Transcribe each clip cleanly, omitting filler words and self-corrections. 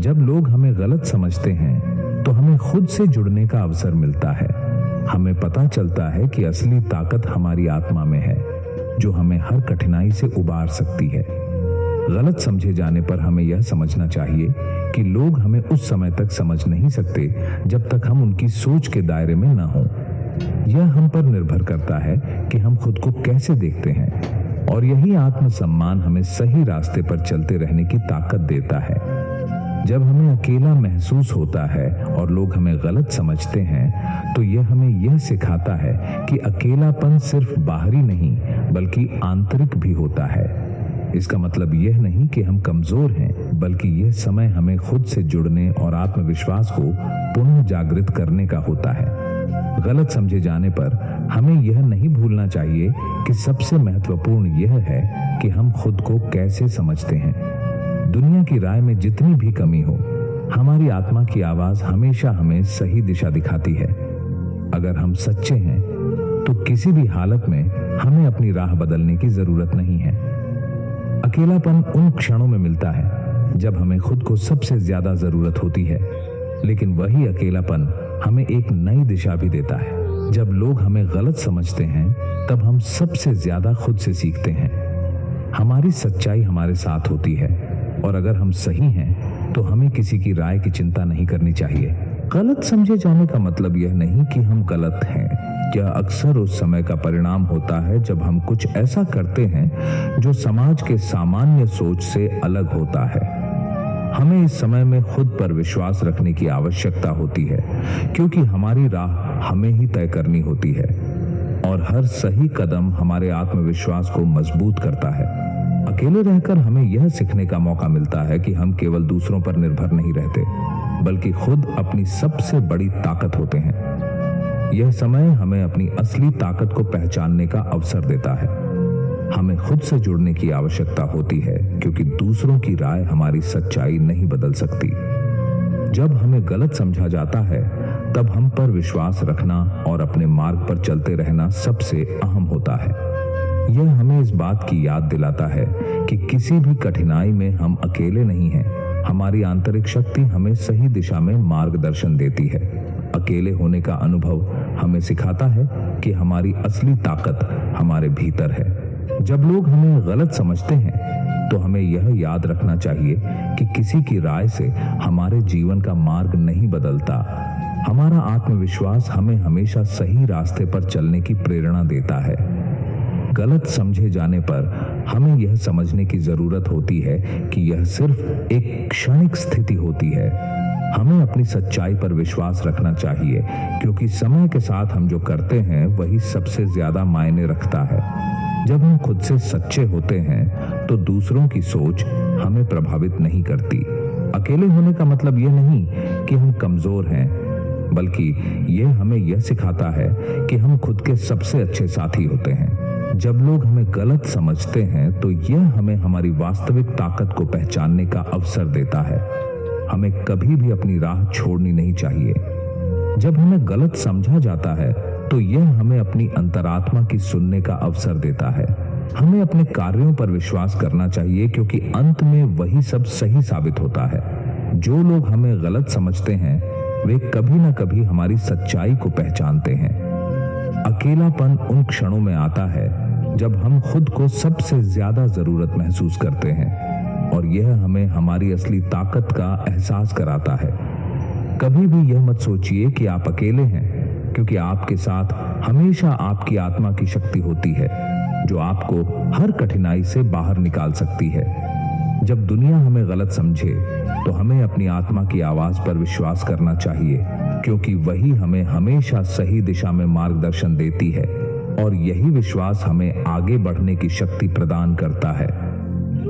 जब लोग हमें गलत समझते हैं तो हमें खुद से जुड़ने का अवसर मिलता है। हमें पता चलता है कि असली ताकत हमारी आत्मा में है, जो हमें हर कठिनाई से उबार सकती है। गलत समझे जाने पर हमें यह समझना चाहिए कि लोग हमें उस समय तक समझ नहीं सकते जब तक हम उनकी सोच के दायरे में न हों। यह हम पर निर्भर करता है कि हम खुद को कैसे देखते हैं, और यही आत्मसम्मान हमें सही रास्ते पर चलते रहने की ताकत देता है। जब हमें अकेला महसूस होता है और लोग हमें गलत समझते हैं, तो यह हमें यह सिखाता है कि अकेलापन सिर्फ बाहरी नहीं बल्कि आंतरिक भी होता है। इसका मतलब यह नहीं कि हम कमजोर हैं, बल्कि यह समय हमें खुद से जुड़ने और आत्मविश्वास को पुनः जागृत करने का होता है। गलत समझे जाने पर हमें यह नहीं भूलना चाहिए कि सबसे महत्वपूर्ण यह है कि हम खुद को कैसे समझते हैं। दुनिया की राय में जितनी भी कमी हो, हमारी आत्मा की आवाज हमेशा हमें सही दिशा दिखाती है। अगर हम सच्चे हैं तो किसी भी हालत में हमें अपनी राह बदलने की जरूरत नहीं है। अकेलापन उन क्षणों में मिलता है जब हमें खुद को सबसे ज्यादा जरूरत होती है, लेकिन वही अकेलापन हमें एक नई दिशा भी देता है। जब लोग हमें गलत समझते हैं, तब हम सबसे ज्यादा खुद से सीखते हैं। हमारी सच्चाई हमारे साथ होती है, और अगर हम सही हैं तो हमें किसी की राय की चिंता नहीं करनी चाहिए। गलत समझे जाने का मतलब यह नहीं कि हम गलत हैं। यह अक्सर उस समय का परिणाम होता है जब हम कुछ ऐसा करते हैं जो समाज के सामान्य सोच से अलग होता है। हमें इस समय में खुद पर विश्वास रखने की आवश्यकता होती है, क्योंकि हमारी राह हमें ही तय करनी होती है, और हर सही कदम हमारे आत्मविश्वास को मजबूत करता है। अकेले रहकर हमें यह सीखने का मौका मिलता है कि हम केवल दूसरों पर निर्भर नहीं रहते, बल्कि खुद अपनी सबसे बड़ी ताकत होते हैं। यह समय हमें अपनी असली ताकत को पहचानने का अवसर देता है। हमें खुद से जुड़ने की आवश्यकता होती है, क्योंकि दूसरों की राय हमारी सच्चाई नहीं बदल सकती। जब हमें गलत समझा जाता है, तब हम पर विश्वास रखना और अपने मार्ग पर चलते रहना सबसे अहम होता है। यह हमें इस बात की याद दिलाता है कि किसी भी कठिनाई में हम अकेले नहीं हैं। हमारी आंतरिक शक्ति हमें सही दिशा में मार्गदर्शन देती है। अकेले होने का अनुभव हमें सिखाता है कि हमारी असली ताकत हमारे भीतर है। जब लोग हमें गलत समझते हैं, तो हमें यह याद रखना चाहिए कि किसी की राय से हमारे जीवन का मार्ग नहीं बदलता। हमारा आत्मविश्वास हमें हमेशा सही रास्ते पर चलने की प्रेरणा देता है। गलत समझे जाने पर हमें यह समझने की जरूरत होती है कि यह सिर्फ एक क्षणिक स्थिति होती है। हमें अपनी सच्चाई पर विश्वास रखना चाहिए, क्योंकि समय के साथ हम जो करते हैं वही सबसे ज्यादा मायने रखता है। जब हम खुद से सच्चे होते हैं, तो दूसरों की सोच हमें प्रभावित नहीं करती। अकेले होने का मतलब यह नहीं कि हम कमजोर हैं, बल्कि यह हमें यह सिखाता है कि हम खुद के सबसे अच्छे साथी होते हैं। जब लोग हमें गलत समझते हैं, तो यह हमें हमारी वास्तविक ताकत को पहचानने का अवसर देता है। हमें कभी भी अपनी राह छोड़नी नहीं चाहिए। जब हमें गलत समझा जाता है, तो यह हमें अपनी अंतरात्मा की सुनने का अवसर देता है। हमें अपने कार्यों पर विश्वास करना चाहिए, क्योंकि अंत में वही सब सही साबित होता है। जो लोग हमें गलत समझते हैं, वे कभी ना कभी हमारी सच्चाई को पहचानते हैं। अकेलापन उन क्षणों में आता है जब हम खुद को सबसे ज्यादा जरूरत महसूस करते हैं, और यह हमें हमारी असली ताकत का एहसास कराता है। कभी भी यह मत सोचिए कि आप अकेले हैं, क्योंकि आपके साथ हमेशा आपकी आत्मा की शक्ति होती है, जो आपको हर कठिनाई से बाहर निकाल सकती है। जब दुनिया हमें गलत समझे, तो हमें अपनी आत्मा की आवाज पर विश्वास करना चाहिए, क्योंकि वही हमें हमेशा सही दिशा में मार्गदर्शन देती है, और यही विश्वास हमें आगे बढ़ने की शक्ति प्रदान करता है।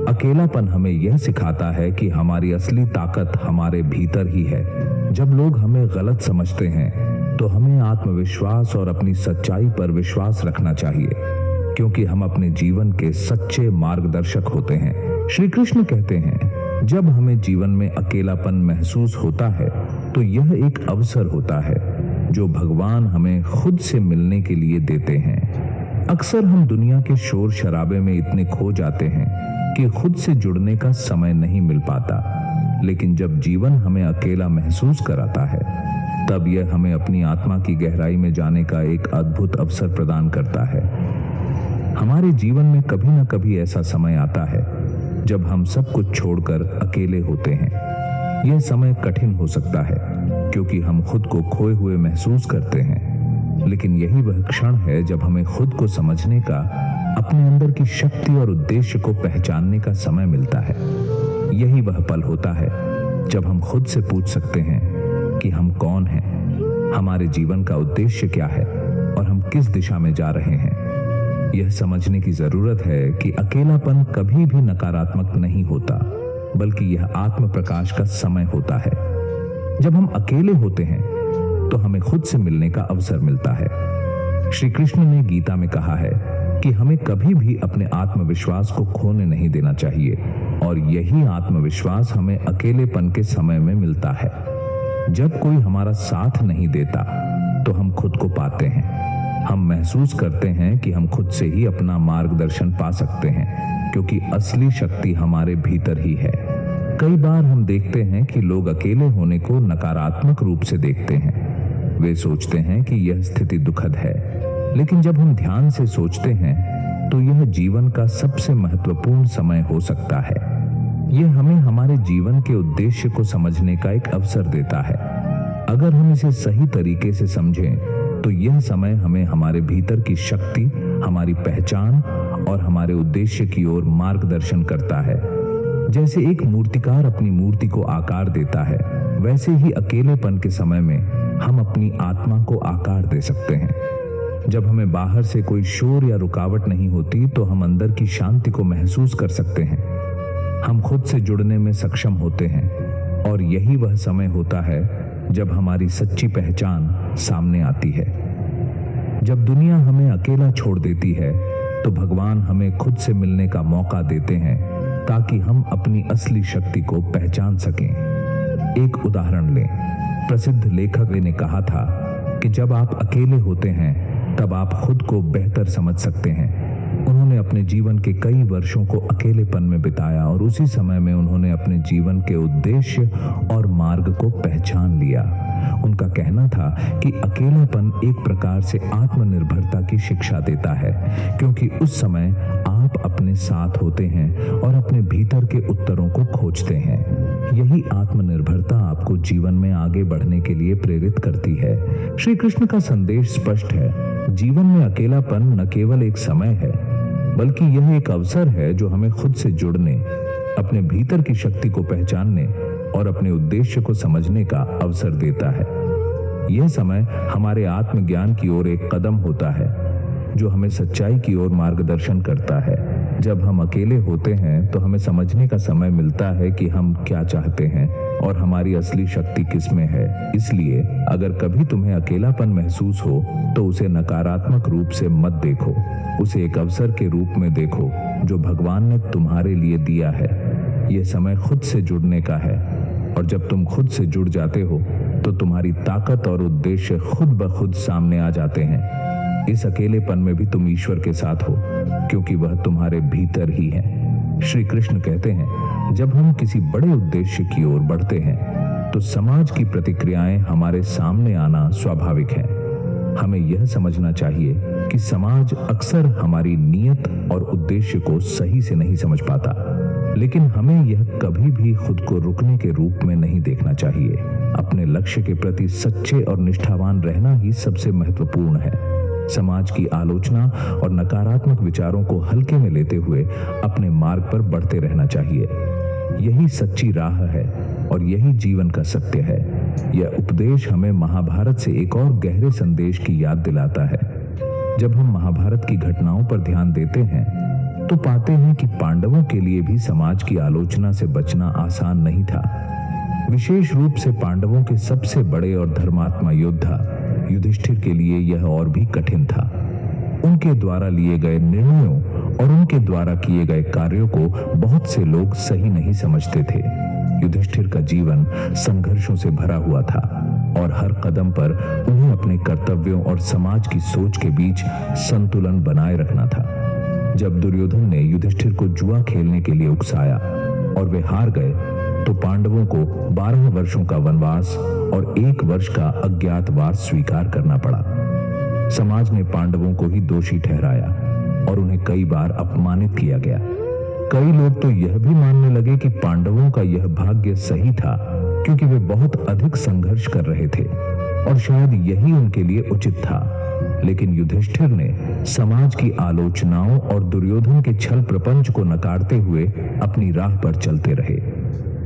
अकेलापन हमें यह सिखाता है कि हमारी असली ताकत हमारे भीतर ही है। जब लोग हमें गलत समझते हैं, तो हमें आत्मविश्वास और अपनी सच्चाई पर विश्वास रखना चाहिए, क्योंकि हम अपने जीवन के सच्चे मार्गदर्शक होते हैं। श्री कृष्ण कहते हैं, जब हमें जीवन में अकेलापन महसूस होता है, तो यह एक अवसर होता है जो भगवान हमें खुद से मिलने के लिए देते हैं। अक्सर हम दुनिया के शोर शराबे में इतने खो जाते हैं कि खुद से जुड़ने का समय नहीं मिल पाता। लेकिन जब जीवन हमें अकेला महसूस कराता है, तब यह हमें अपनी आत्मा की गहराई में जाने का एक अद्भुत अवसर प्रदान करता है। हमारे जीवन में कभी न कभी ऐसा समय आता है जब हम सब कुछ छोड़कर अकेले होते हैं। यह समय कठिन हो सकता है क्योंकि हम खुद को खोए हुए महसूस करते हैं, लेकिन यही वह क्षण है जब हमें खुद को समझने का, अपने अंदर की शक्ति और उद्देश्य को पहचानने का समय मिलता है। यही वह पल होता है जब हम खुद से पूछ सकते हैं कि हम कौन हैं, हमारे जीवन का उद्देश्य क्या है और हम किस दिशा में जा रहे हैं। यह समझने की जरूरत है कि अकेलापन कभी भी नकारात्मक नहीं होता, बल्कि यह आत्म प्रकाश का समय होता है। जब हम अकेले होते हैं तो हमें खुद से मिलने का अवसर मिलता है। श्री कृष्ण ने गीता में कहा है कि हमें कभी भी अपने आत्मविश्वास को खोने नहीं देना चाहिए, और यही आत्मविश्वास हमें अकेलेपन के समय में मिलता है। जब कोई हमारा साथ नहीं देता तो हम खुद को पाते हैं। हम महसूस करते हैं कि हम खुद से ही अपना मार्गदर्शन पा सकते हैं, क्योंकि असली शक्ति हमारे भीतर ही है। कई बार हम देखते हैं कि लोग अकेले होने को नकारात्मक रूप से देखते हैं। वे सोचते हैं कि यह स्थिति दुखद है, लेकिन जब हम ध्यान से सोचते हैं तो यह जीवन का सबसे महत्वपूर्ण समय हो सकता है। यह हमें हमारे जीवन के उद्देश्य को समझने का एक अवसर देता है। अगर हम इसे सही तरीके से समझें तो यह समय हमें हमारे भीतर की शक्ति, हमारी पहचान और हमारे उद्देश्य की ओर मार्गदर्शन करता है। जैसे एक मूर्तिकार अपनी मूर्ति को आकार देता है, वैसे ही अकेलेपन के समय में हम अपनी आत्मा को आकार दे सकते हैं। जब हमें बाहर से कोई शोर या रुकावट नहीं होती तो हम अंदर की शांति को महसूस कर सकते हैं। हम खुद से जुड़ने में सक्षम होते हैं, और यही वह समय होता है जब हमारी सच्ची पहचान सामने आती है। जब दुनिया हमें अकेला छोड़ देती है तो भगवान हमें खुद से मिलने का मौका देते हैं, ताकि हम अपनी असली शक्ति को पहचान सकें। एक उदाहरण लें। प्रसिद्ध लेखक ने कहा था कि जब आप अकेले होते हैं तब आप खुद को बेहतर समझ सकते हैं। उन्होंने अपने जीवन के कई वर्षों को अकेलेपन में बिताया, और उसी समय में उन्होंने अपने जीवन के उद्देश्य और मार्ग को पहचान लिया। उनका कहना था कि अकेलापन एक प्रकार से आत्मनिर्भरता की शिक्षा देता है, क्योंकि उस समय आप अपने साथ होते हैं और अपने भीतर के उत्तरों को खोजते हैं। यही आत्मनिर्भरता आपको जीवन में आगे बढ़ने के लिए प्रेरित करती है। श्री कृष्ण का संदेश स्पष्ट है। जीवन में अकेलापन न केवल एक समय है, बल्कि यह एक अवसर है जो हमें खुद से जुड़ने, अपने भीतर की शक्ति को पहचानने और अपने उद्देश्य को समझने का अवसर देता है। यह समय हमारे आत्मज्ञान की ओर एक कदम होता है, जो हमें सच्चाई की ओर मार्गदर्शन करता है। जब हम अकेले होते हैं तो हमें समझने का समय मिलता है कि हम क्या चाहते हैं और हमारी असली शक्ति किसमें है। इसलिए अगर कभी तुम्हें अकेलापन महसूस हो तो उसे नकारात्मक रूप से मत देखो, उसे एक अवसर के रूप में देखो जो भगवान ने तुम्हारे लिए दिया है। यह समय खुद से जुड़ने का है, और जब तुम खुद से जुड़ जाते हो तो तुम्हारी ताकत और उद्देश्य खुद ब खुद सामने आ जाते हैं। इस अकेलेपन में भी तुम ईश्वर के साथ हो, क्योंकि वह तुम्हारे भीतर ही है। श्री कृष्ण कहते हैं, जब हम किसी बड़े उद्देश्य की ओर बढ़ते हैं तो समाज की प्रतिक्रियाएं हमारे सामने आना स्वाभाविक है। हमें यह समझना चाहिए कि समाज अक्सर हमारी नीयत और उद्देश्य को सही से नहीं समझ पाता, लेकिन हमें यह कभी भी खुद को रुकने के रूप में नहीं देखना चाहिए। अपने लक्ष्य के प्रति सच्चे और निष्ठावान रहना ही सबसे महत्वपूर्ण है। समाज की आलोचना और नकारात्मक विचारों को हल्के में लेते हुए अपने मार्ग पर बढ़ते रहना चाहिए। यही सच्ची राह है और यही जीवन का सत्य है। यह उपदेश हमें महाभारत से एक और गहरे संदेश की याद दिलाता है। जब हम महाभारत की घटनाओं पर ध्यान देते हैं तो पाते हैं कि पांडवों के लिए भी समाज की आलोचना से बचना आसान नहीं था। विशेष रूप से पांडवों के सबसे बड़े और धर्मात्मा योद्धा युधिष्ठिर के लिए यह और भी कठिन था। उनके द्वारा लिए गए निर्णयों और उनके द्वारा किए गए कार्यों को बहुत से लोग सही नहीं समझते थे। युधिष्ठिर का जीवन संघर्षों से भरा हुआ था, और हर कदम पर उन्हें अपने कर्तव्यों और समाज की सोच के बीच संतुलन बनाए रखना था। जब दुर्योधन ने युधिष्ठिर को जुआ खेलने के लिए उकसाया और वे हार गए तो पांडवों को 12 वर्षों का वनवास और 1 वर्ष का अज्ञातवास स्वीकार करना पड़ा। समाज ने पांडवों को ही दोषी ठहराया और उन्हें कई बार अपमानित किया गया। कई लोग तो यह भी मानने लगे कि पांडवों का यह भाग्य सही था क्योंकि वे बहुत अधिक संघर्ष कर रहे थे और शायद यही उनके लिए उचित था। लेकिन युधिष्ठिर ने समाज की आलोचनाओं और दुर्योधन के छल प्रपंच को नकारते हुए अपनी राह पर चलते रहे।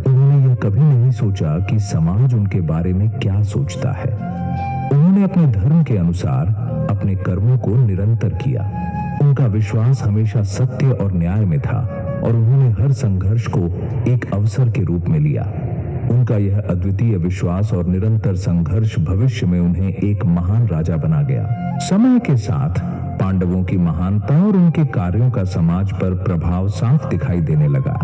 उन्होंने यह कभी नहीं सोचा कि समाज उनके बारे में क्या सोचता है। उन्होंने अपने धर्म के अनुसार अपने कर्मों को निरंतर किया। उनका विश्वास हमेशा सत्य और न्याय में था और उन्होंने हर संघर्ष को एक अवसर के रूप में लिया। उनका यह अद्वितीय विश्वास और निरंतर संघर्ष भविष्य में उन्हें एक महान राजा बना गया। समय के साथ पांडवों की महानता और उनके कार्यों का समाज पर प्रभाव साफ दिखाई देने लगा।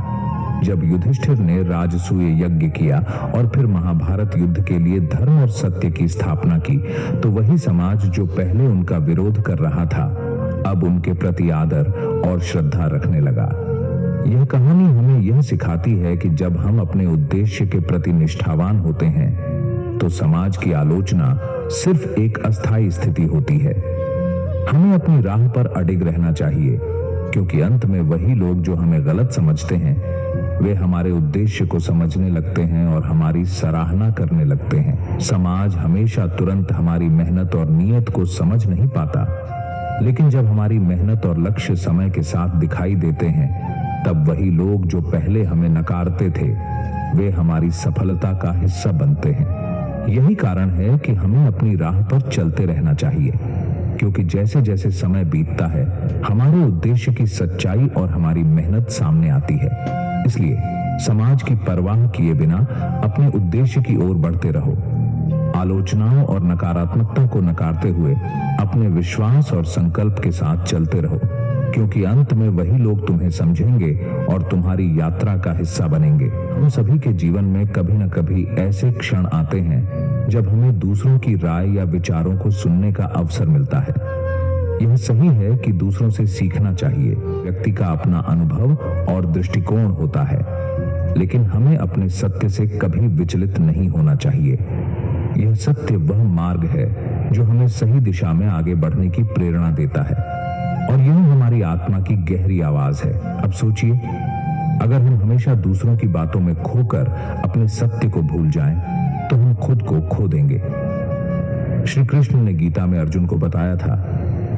जब युधिष्ठिर ने राजसूय यज्ञ किया और फिर महाभारत युद्ध के लिए धर्म और सत्य की स्थापना की, तो वही समाज जो पहले उनका विरोध कर रहा था अब उनके प्रति आदर और श्रद्धा रखने लगा। यह कहानी हमें यह सिखाती है कि जब हम अपने उद्देश्य के प्रति निष्ठावान होते हैं तो समाज की आलोचना सिर्फ एक अस्थायी स्थिति होती है। हमें अपनी राह पर अडिग रहना चाहिए क्योंकि अंत में वही लोग जो हमें गलत समझते हैं वे हमारे उद्देश्य को समझने लगते हैं और हमारी सराहना करने लगते हैं। समाज हमेशा तुरंत हमारी मेहनत और नीयत को समझ नहीं पाता, लेकिन जब हमारी मेहनत और लक्ष्य समय के साथ दिखाई देते हैं तब वही लोग जो पहले हमें नकारते थे वे हमारी सफलता का हिस्सा बनते हैं। यही कारण है कि हमें अपनी राह पर चलते रहना चाहिए क्योंकि जैसे जैसे समय बीतता है हमारे उद्देश्य की सच्चाई और हमारी मेहनत सामने आती है। इसलिए समाज की परवाह किए बिना अपने उद्देश्य की ओर बढ़ते रहो। आलोचनाओं और नकारात्मकता को नकारते हुए अपने विश्वास और संकल्प के साथ चलते रहो क्योंकि अंत में वही लोग तुम्हें समझेंगे और तुम्हारी यात्रा का हिस्सा बनेंगे। हम सभी के जीवन में कभी न कभी ऐसे क्षण आते हैं जब हमें दूसरों की राय या विचारों को सुनने का अवसर मिलता है। यह सही है कि दूसरों से सीखना चाहिए। व्यक्ति का अपना अनुभव और दृष्टिकोण होता है, लेकिन हमें अपने सत्य से कभी विचलित नहीं होना चाहिए। यह सत्य वह मार्ग है जो हमें सही दिशा में आगे बढ़ने की प्रेरणा देता है और यह हमारी आत्मा की गहरी आवाज है। अब सोचिए, अगर हम हमेशा दूसरों की बातों में खोकर अपने सत्य को भूल जाएं, तो हम खुद को खो देंगे। श्री कृष्ण ने गीता में अर्जुन को बताया था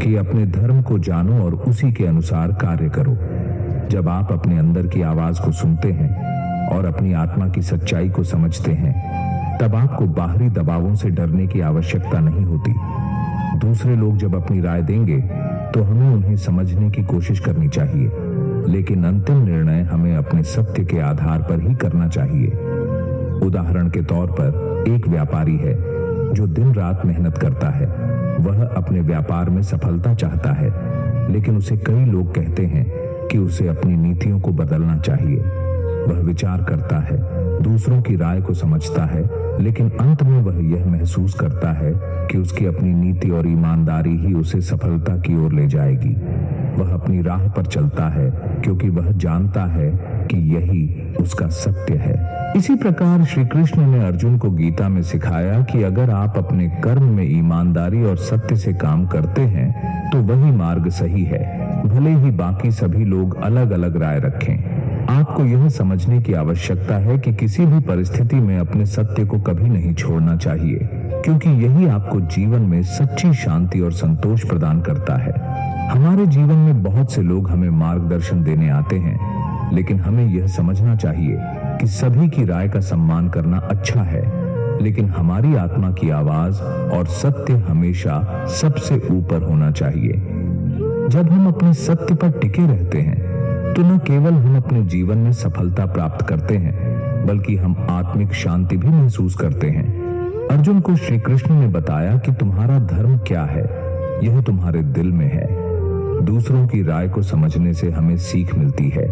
कि अपने धर्म को जानो और उसी के अनुसार कार्य करो। जब आप अपने अंदर की आवाज को सुनते हैं और अपनी आत्मा की सच्चाई को समझते हैं, तब आपको बाहरी दबावों से डरने की आवश्यकता नहीं होती। दूसरे लोग जब अपनी राय देंगे तो हमें उन्हें समझने की कोशिश करनी चाहिए, लेकिन अंतिम निर्णय हमें अपने सत्य के आधार पर ही करना चाहिए। उदाहरण के तौर पर एक व्यापारी है जो दिन रात मेहनत करता है। वह अपने व्यापार में सफलता चाहता है, लेकिन उसे कई लोग कहते हैं कि उसे अपनी नीतियों को बदलना चाहिए। वह विचार करता है, दूसरों की राय को समझता है, लेकिन अंत में वह यह महसूस करता है कि उसकी अपनी नीति और ईमानदारी ही उसे सफलता की ओर ले जाएगी। वह अपनी राह पर चलता है क्योंकि वह जानता है कि यही उसका सत्य है। इसी प्रकार श्री कृष्ण ने अर्जुन को गीता में सिखाया कि अगर आप अपने कर्म में ईमानदारी और सत्य से काम करते हैं तो वही मार्ग सही है, भले ही बाकी सभी लोग अलग अलग राय रखें। आपको यह समझने की आवश्यकता है कि किसी भी परिस्थिति में अपने सत्य को कभी नहीं छोड़ना चाहिए, क्योंकि यही आपको जीवन में सच्ची शांति और संतोष प्रदान करता है। हमारे जीवन में बहुत से लोग हमें मार्गदर्शन देने आते हैं, लेकिन हमें यह समझना चाहिए कि सभी की राय का सम्मान करना अच्छा है, लेकिन हमारी आत्मा की आवाज और सत्य हमेशा सबसे ऊपर होना चाहिए। जब हम अपने सत्य पर टिके रहते हैं तो न केवल हम अपने जीवन में सफलता प्राप्त करते हैं, बल्कि हम आत्मिक शांति भी महसूस करते हैं। अर्जुन को श्री कृष्ण ने बताया कि तुम्हारा धर्म क्या है, यह तुम्हारे दिल में है। दूसरों की राय को समझने से हमें सीख मिलती है,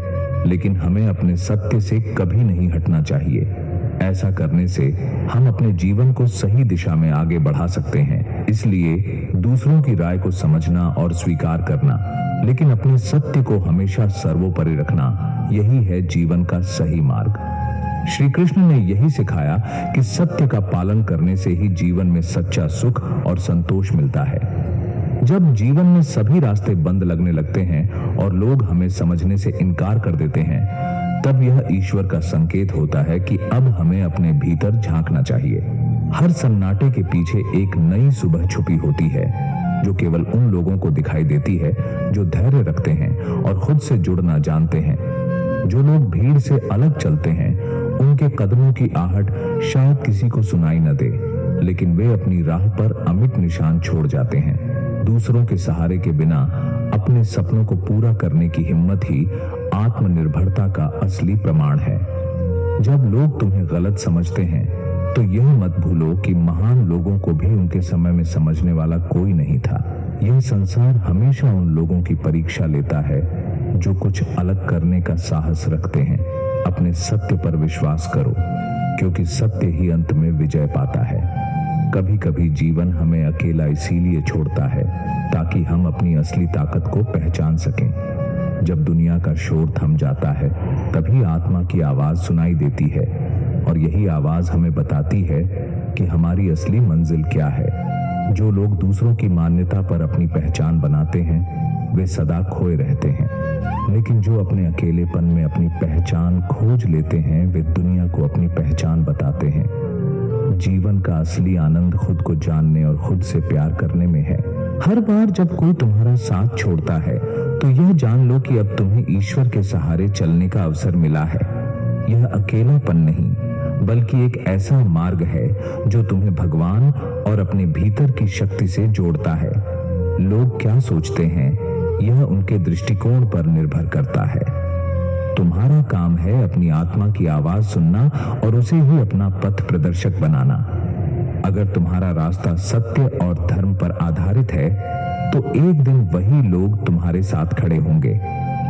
लेकिन हमें अपने सत्य से कभी नहीं हटना चाहिए। ऐसा करने से हम अपने जीवन को सही दिशा में आगे बढ़ा सकते हैं। इसलिए दूसरों की राय को समझना और स्वीकार करना, लेकिन अपने सत्य को हमेशा सर्वोपरि रखना, यही है जीवन का सही मार्ग। श्री कृष्ण ने यही सिखाया कि सत्य का पालन करने से ही जीवन में सच्चा सुख और संतोष मिलता है। जब जीवन में सभी रास्ते बंद लगने लगते हैं और लोग हमें समझने से इनकार कर देते हैं, तब यह ईश्वर का संकेत होता है कि अब हमें अपने भीतर झांकना चाहिए। हर सन्नाटे के पीछे एक नई सुबह छुपी होती है, जो केवल उन लोगों को दिखाई देती है जो धैर्य रखते हैं और खुद से जुड़ना जानते हैं। जो लोग भीड़ से अलग चलते हैं, उनके कदमों की आहट शायद किसी को सुनाई न दे, लेकिन वे अपनी राह पर अमिट निशान छोड़ जाते हैं। दूसरों के सहारे के बिना अपने सपनों को पूरा करने की हिम्मत ही आत्मनिर्भरता का असली प्रमाण है। जब लोग तुम्हें गलत समझते हैं, तो यह मत भूलो कि महान लोगों को भी उनके समय में समझने वाला कोई नहीं था। यह संसार हमेशा उन लोगों की परीक्षा लेता है जो कुछ अलग करने का साहस रखते हैं। अपने सत्य पर विश्वास करो, क्योंकि सत्य ही अंत में विजय पाता है। कभी कभी जीवन हमें अकेला इसीलिए छोड़ता है ताकि हम अपनी असली ताकत को पहचान सकें। जब दुनिया का शोर थम जाता है, तभी आत्मा की आवाज सुनाई देती है, और यही आवाज हमें बताती है कि हमारी असली मंजिल क्या है। जो लोग दूसरों की मान्यता पर अपनी पहचान बनाते हैं, वे सदा खोए रहते हैं, लेकिन जो अपने अकेलेपन में अपनी पहचान खोज लेते हैं, वे दुनिया को अपनी पहचान बताते हैं। जीवन का असली आनंद खुद को जानने और खुद से प्यार करने में है। हर बार जब कोई तुम्हारा साथ छोड़ता है, तो यह जान लो कि अब तुम्हें ईश्वर के सहारे चलने का अवसर मिला है। यह अकेलापन नहीं, बल्कि एक ऐसा मार्ग है जो तुम्हें भगवान और अपने भीतर की शक्ति से जोड़ता है। लोग क्या सोचते हैं, यह उनके दृष्टिकोण पर निर्भर करता है। तुम्हारा काम है अपनी आत्मा की आवाज सुनना और उसे ही अपना पथ प्रदर्शक बनाना। अगर तुम्हारा रास्ता सत्य और धर्म पर आधारित है, तो एक दिन वही लोग तुम्हारे साथ खड़े होंगे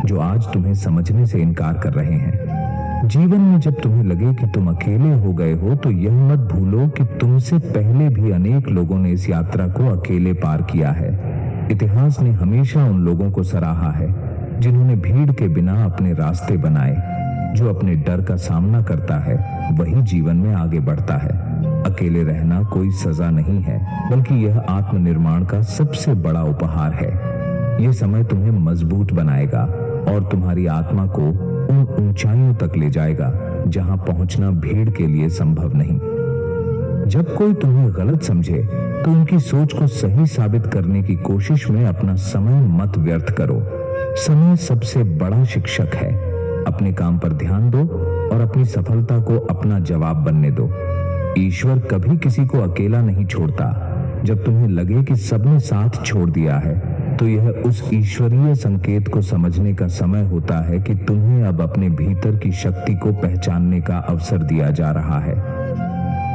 जो आज तुम्हें समझने से इनकार कर रहे हैं। जीवन में जब तुम्हें लगे कि तुम अकेले हो गए हो, तो यह मत भूलो कि तुमसे पहले भी अनेक लोगों ने इस यात्रा को अकेले पार किया है। इतिहास ने हमेशा उन लोगों को सराहा है जिन्होंने भीड़ के बिना अपने रास्ते बनाए। जो अपने डर का सामना करता है, वही जीवन में आगे बढ़ता है। अकेले रहना कोई सजा नहीं है, बल्कि यह आत्मनिर्माण का सबसे बड़ा उपहार है। यह समय तुम्हें मजबूत बनाएगा और तुम्हारी आत्मा को उन ऊंचाइयों तक ले जाएगा जहां पहुंचना भीड़ के लिए संभव नहीं। जब कोई तुम्हें गलत समझे, तो उनकी सोच को सही साबित करने की कोशिश में अपना समय मत व्यर्थ करो। समय सबसे बड़ा शिक्षक है। अपने काम पर ध्यान दो और अपनी सफलता को अपना जवाब बनने दो। ईश्वर कभी किसी को अकेला नहीं छोड़ता। जब तुम्हें लगे कि सबने साथ छोड़ दिया है, तो यह उस ईश्वरीय संकेत को समझने का समय होता है कि तुम्हें अब अपने भीतर की शक्ति को पहचानने का अवसर दिया जा रहा है।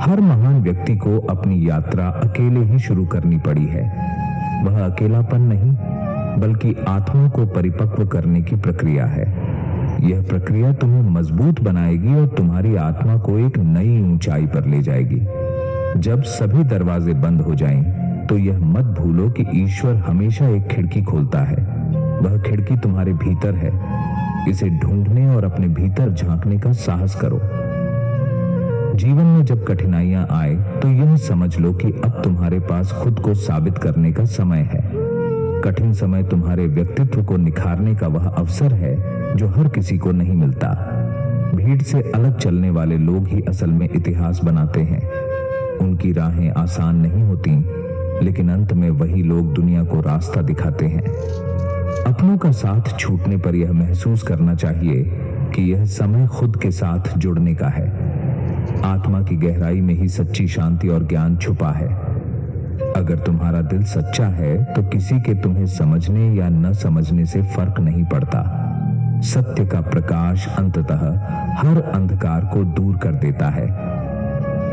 हर महान व्यक्ति को अपनी यात्रा अकेले ही शुरू करनी पड़ी है। वह अकेलापन नहीं, बल्कि आत्मा को परिपक्व करने की प्रक्रिया है। यह प्रक्रिया तुम्हें मजबूत बनाएगी और तुम्हारी आत्मा को एक नई ऊंचाई पर ले जाएगी। जब सभी दरवाजे बंद हो जाएं, तो यह मत भूलो कि ईश्वर हमेशा एक खिड़की खोलता है। वह खिड़की तुम्हारे भीतर है। इसे ढूंढने और अपने भीतर झांकने का साहस करो। जीवन में जब कठिनाइयां आए, तो यह समझ लो कि अब तुम्हारे पास खुद को साबित करने का समय है। कठिन समय तुम्हारे व्यक्तित्व को निखारने का वह अवसर है जो हर किसी को नहीं मिलता। भीड़ से अलग चलने वाले लोग ही असल में इतिहास बनाते हैं। उनकी राहें आसान नहीं होती, लेकिन अंत में वही लोग दुनिया को रास्ता दिखाते हैं। अपनों का साथ छूटने पर यह महसूस करना चाहिए कि यह समय खुद के साथ जुड़ने का है। आत्मा की गहराई में ही सच्ची शांति और ज्ञान छुपा है। अगर तुम्हारा दिल सच्चा है, तो किसी के तुम्हें समझने या न समझने से फर्क नहीं पड़ता। सत्य का प्रकाश अंततः हर अंधकार को दूर कर देता है।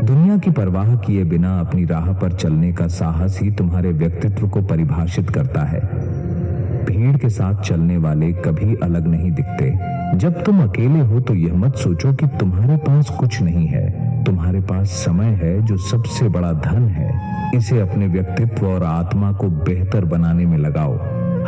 दुनिया की परवाह किए बिना अपनी राह पर चलने का साहस ही तुम्हारे व्यक्तित्व को परिभाषित करता है। भीड़ के साथ चलने वाले कभी अलग नहीं दिखते। जब तुम अकेले हो, तो यह मत सोचो कि तुम्हारे पास कुछ नहीं है। तुम्हारे पास समय है, जो सबसे बड़ा धन है। इसे अपने व्यक्तित्व और आत्मा को बेहतर बनाने में लगाओ।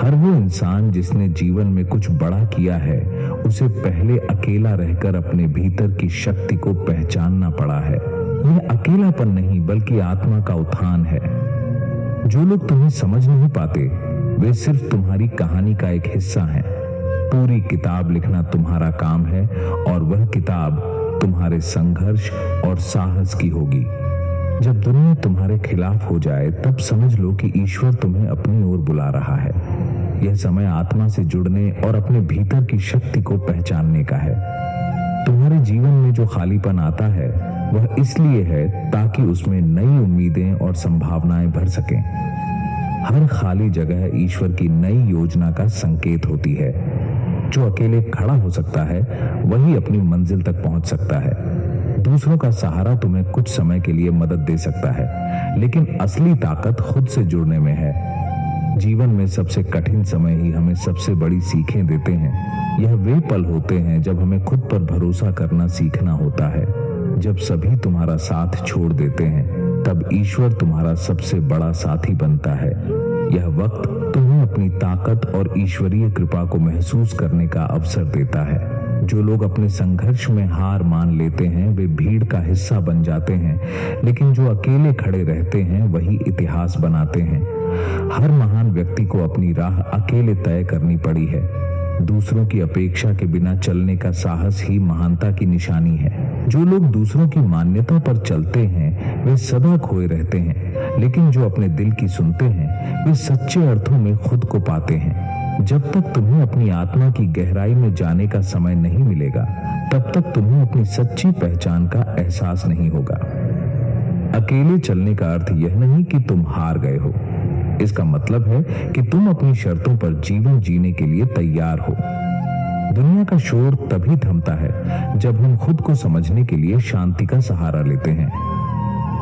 हर वो इंसान जिसने जीवन में कुछ बड़ा किया है, उसे पहले अकेला रहकर अपने भीतर की शक्ति को पहचानना पड़ा है। यह अकेलापन नहीं बल्कि आत्मा का उत्थान है। जो लोग तुम्हें समझ नहीं पाते, वे सिर्फ तुम्हारी कहानी का एक हिस्सा हैं। पूरी किताब लिखना तुम्हारा काम है और वह किताब तुम्हारे संघर्ष और साहस की होगी। जब दुनिया तुम्हारे खिलाफ हो जाए, तब समझ लो कि ईश्वर तुम्हें अपनी ओर बुला रहा है। यह समय आत्मा से जुड़ने और अपने भीतर की शक्ति को पहचानने का है। तुम्हारे जीवन में जो खालीपन आता है, वह इसलिए है ताकि उसमें नई उम्मीदें और संभावनाएं भर सकें। हर खाली जगह ईश्वर की नई योजना का संकेत होती है। जो अकेले खड़ा हो सकता है, वही अपनी मंजिल तक पहुंच सकता है। दूसरों का सहारा तुम्हें कुछ समय के लिए मदद दे सकता है, लेकिन असली ताकत खुद से जुड़ने में है। जीवन में सबसे कठिन समय ही हमें सबसे बड़ी सीखें देते हैं। यह वे पल होते हैं जब हमें खुद पर भरोसा करना सीखना होता है। जब सभी तुम्हारा साथ छोड़ देते हैं, तब ईश्वर तुम्हारा सबसे बड़ा साथी बनता है। यह वक्त तुम्हें अपनी ताकत और ईश्वरीय कृपा को महसूस करने का अवसर देता है। जो लोग अपने संघर्ष में हार मान लेते हैं, वे भीड़ का हिस्सा बन जाते हैं, लेकिन जो अकेले खड़े रहते हैं, वही इतिहास बनाते हैं। हर महान व्यक्ति को अपनी राह अकेले तय करनी पड़ी है। दूसरों की अपेक्षा के बिना चलने का साहस ही महानता की निशानी है। जो लोग दूसरों की मान्यता पर चलते हैं, वे सदा खोए रहते हैं, लेकिन जो अपने दिल की सुनते हैं, वे सच्चे अर्थों में खुद को पाते हैं। जब तक तुम्हें अपनी आत्मा की गहराई में जाने का समय नहीं मिलेगा, तब तक तुम्हें अपनी सच्ची पहचान का एहसास नहीं होगा। अकेले चलने का अर्थ यह नहीं कि तुम हार गए हो। इसका मतलब है कि तुम अपनी शर्तों पर जीवन जीने के लिए तैयार हो। दुनिया का शोर तभी थमता है जब हम खुद को समझने के लिए शांति का सहारा लेते हैं।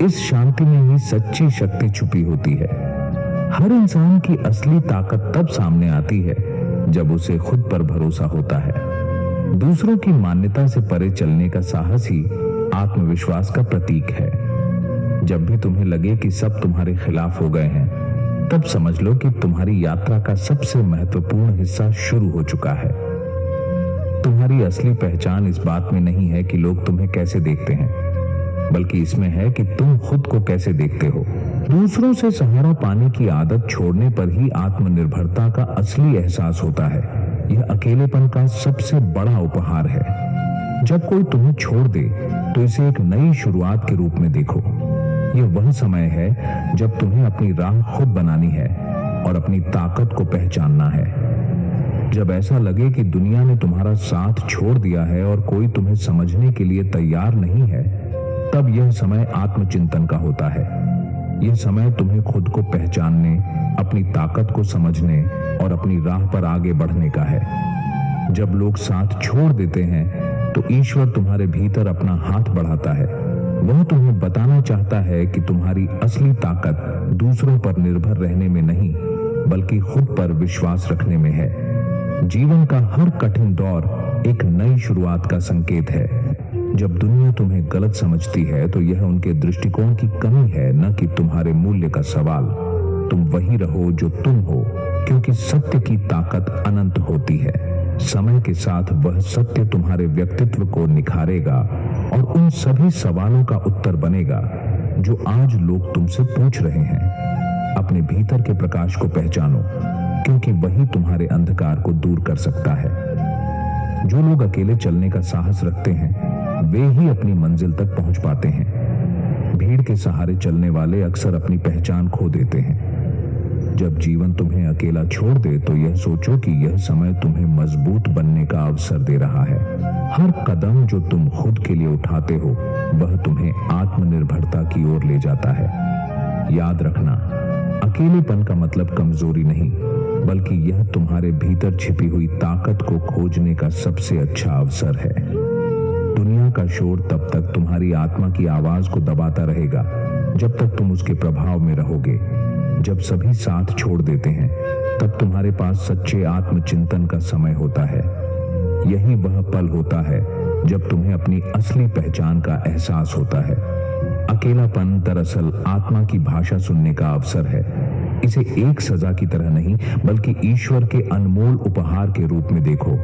इस शांति में ही सच्ची शक्ति छुपी होती है। हर इंसान की असली ताकत तब सामने आती है जब उसे खुद पर भरोसा होता है। दूसरों की मान्यता से परे चलने का साहस ही आत्मविश्वास का प्रतीक है। जब भी तुम्हें लगे कि सब तुम्हारे खिलाफ हो गए हैं, तब समझ लो कि तुम्हारी यात्रा का सबसे महत्वपूर्ण हिस्सा शुरू हो चुका है। तुम्हारी असली पहचान इस बात में नहीं है कि लोग तुम्हें कैसे देखते हैं, बल्कि इसमें है कि तुम खुद को कैसे देखते हो। दूसरों से सहारा पाने की आदत छोड़ने पर ही आत्मनिर्भरता का असली एहसास होता है। यह अकेलेपन का सबसे बड़ा उपहार है। जब कोई तुम्हें छोड़ दे, तो इसे एक नई शुरुआत के रूप में देखो। यह वह समय है जब तुम्हें अपनी राह खुद बनानी है और अपनी ताकत को पहचानना है। जब ऐसा लगे कि दुनिया ने तुम्हारा साथ छोड़ दिया है और कोई तुम्हें समझने के लिए तैयार नहीं है, तब यह समय आत्मचिंतन का होता है। यह समय तुम्हें खुद को पहचानने, अपनी ताकत को समझने और अपनी राह पर आगे बढ़ने का है। जब लोग साथ छोड़ देते हैं, तो ईश्वर तुम्हारे भीतर अपना हाथ बढ़ाता है। वह तुम्हें बताना चाहता है कि तुम्हारी असली ताकत दूसरों पर निर्भर रहने में नहीं, बल्कि खुद पर विश्वास रखने में है। जीवन का हर कठिन दौर एक नई शुरुआत का संकेत है। जब दुनिया तुम्हें गलत समझती है, तो यह उनके दृष्टिकोण की कमी है, न कि तुम्हारे मूल्य का सवाल। तुम वही रहो जो तुम हो, क्योंकि सत्य की ताकत अनंत होती है। समय के साथ वह सत्य तुम्हारे व्यक्तित्व को निखारेगा और उन सभी सवालों का उत्तर बनेगा जो आज लोग तुमसे पूछ रहे हैं। अपने भीतर के प्रकाश को पहचानो, क्योंकि वही तुम्हारे अंधकार को दूर कर सकता है। जो लोग अकेले चलने का साहस रखते हैं, वे ही अपनी मंजिल तक पहुंच पाते हैं। भीड़ के सहारे चलने वाले अक्सर अपनी पहचान खो देते हैं। जब जीवन तुम्हें अकेला छोड़ दे, तो यह सोचो कि यह समय तुम्हें मजबूत बनने का अवसर दे रहा है। हर कदम जो तुम खुद के लिए उठाते हो, वह तुम्हें आत्मनिर्भरता की ओर ले जाता है। याद रखना, अकेलेपन का मतलब कमजोरी नहीं, बल्कि यह तुम्हारे भीतर छिपी हुई ताकत को खोजने का सबसे अच्छा अवसर है। दुनिया का शोर तब तक तुम्हारी आत्मा की आवाज को दबाता रहेगा, जब तक तुम उसके प्रभाव में रहोगे। जब सभी साथ छोड़ देते हैं, तब तुम्हारे पास सच्चे आत्मचिंतन का समय होता है। यही वह पल होता है जब तुम्हें अपनी असली पहचान का एहसास होता है। अकेलापन दरअसल आत्मा की भाषा सुनने का अवसर है। इसे एक सजा की तरह नहीं बल्कि ईश्वर के अनमोल उपहार के रूप में देखो।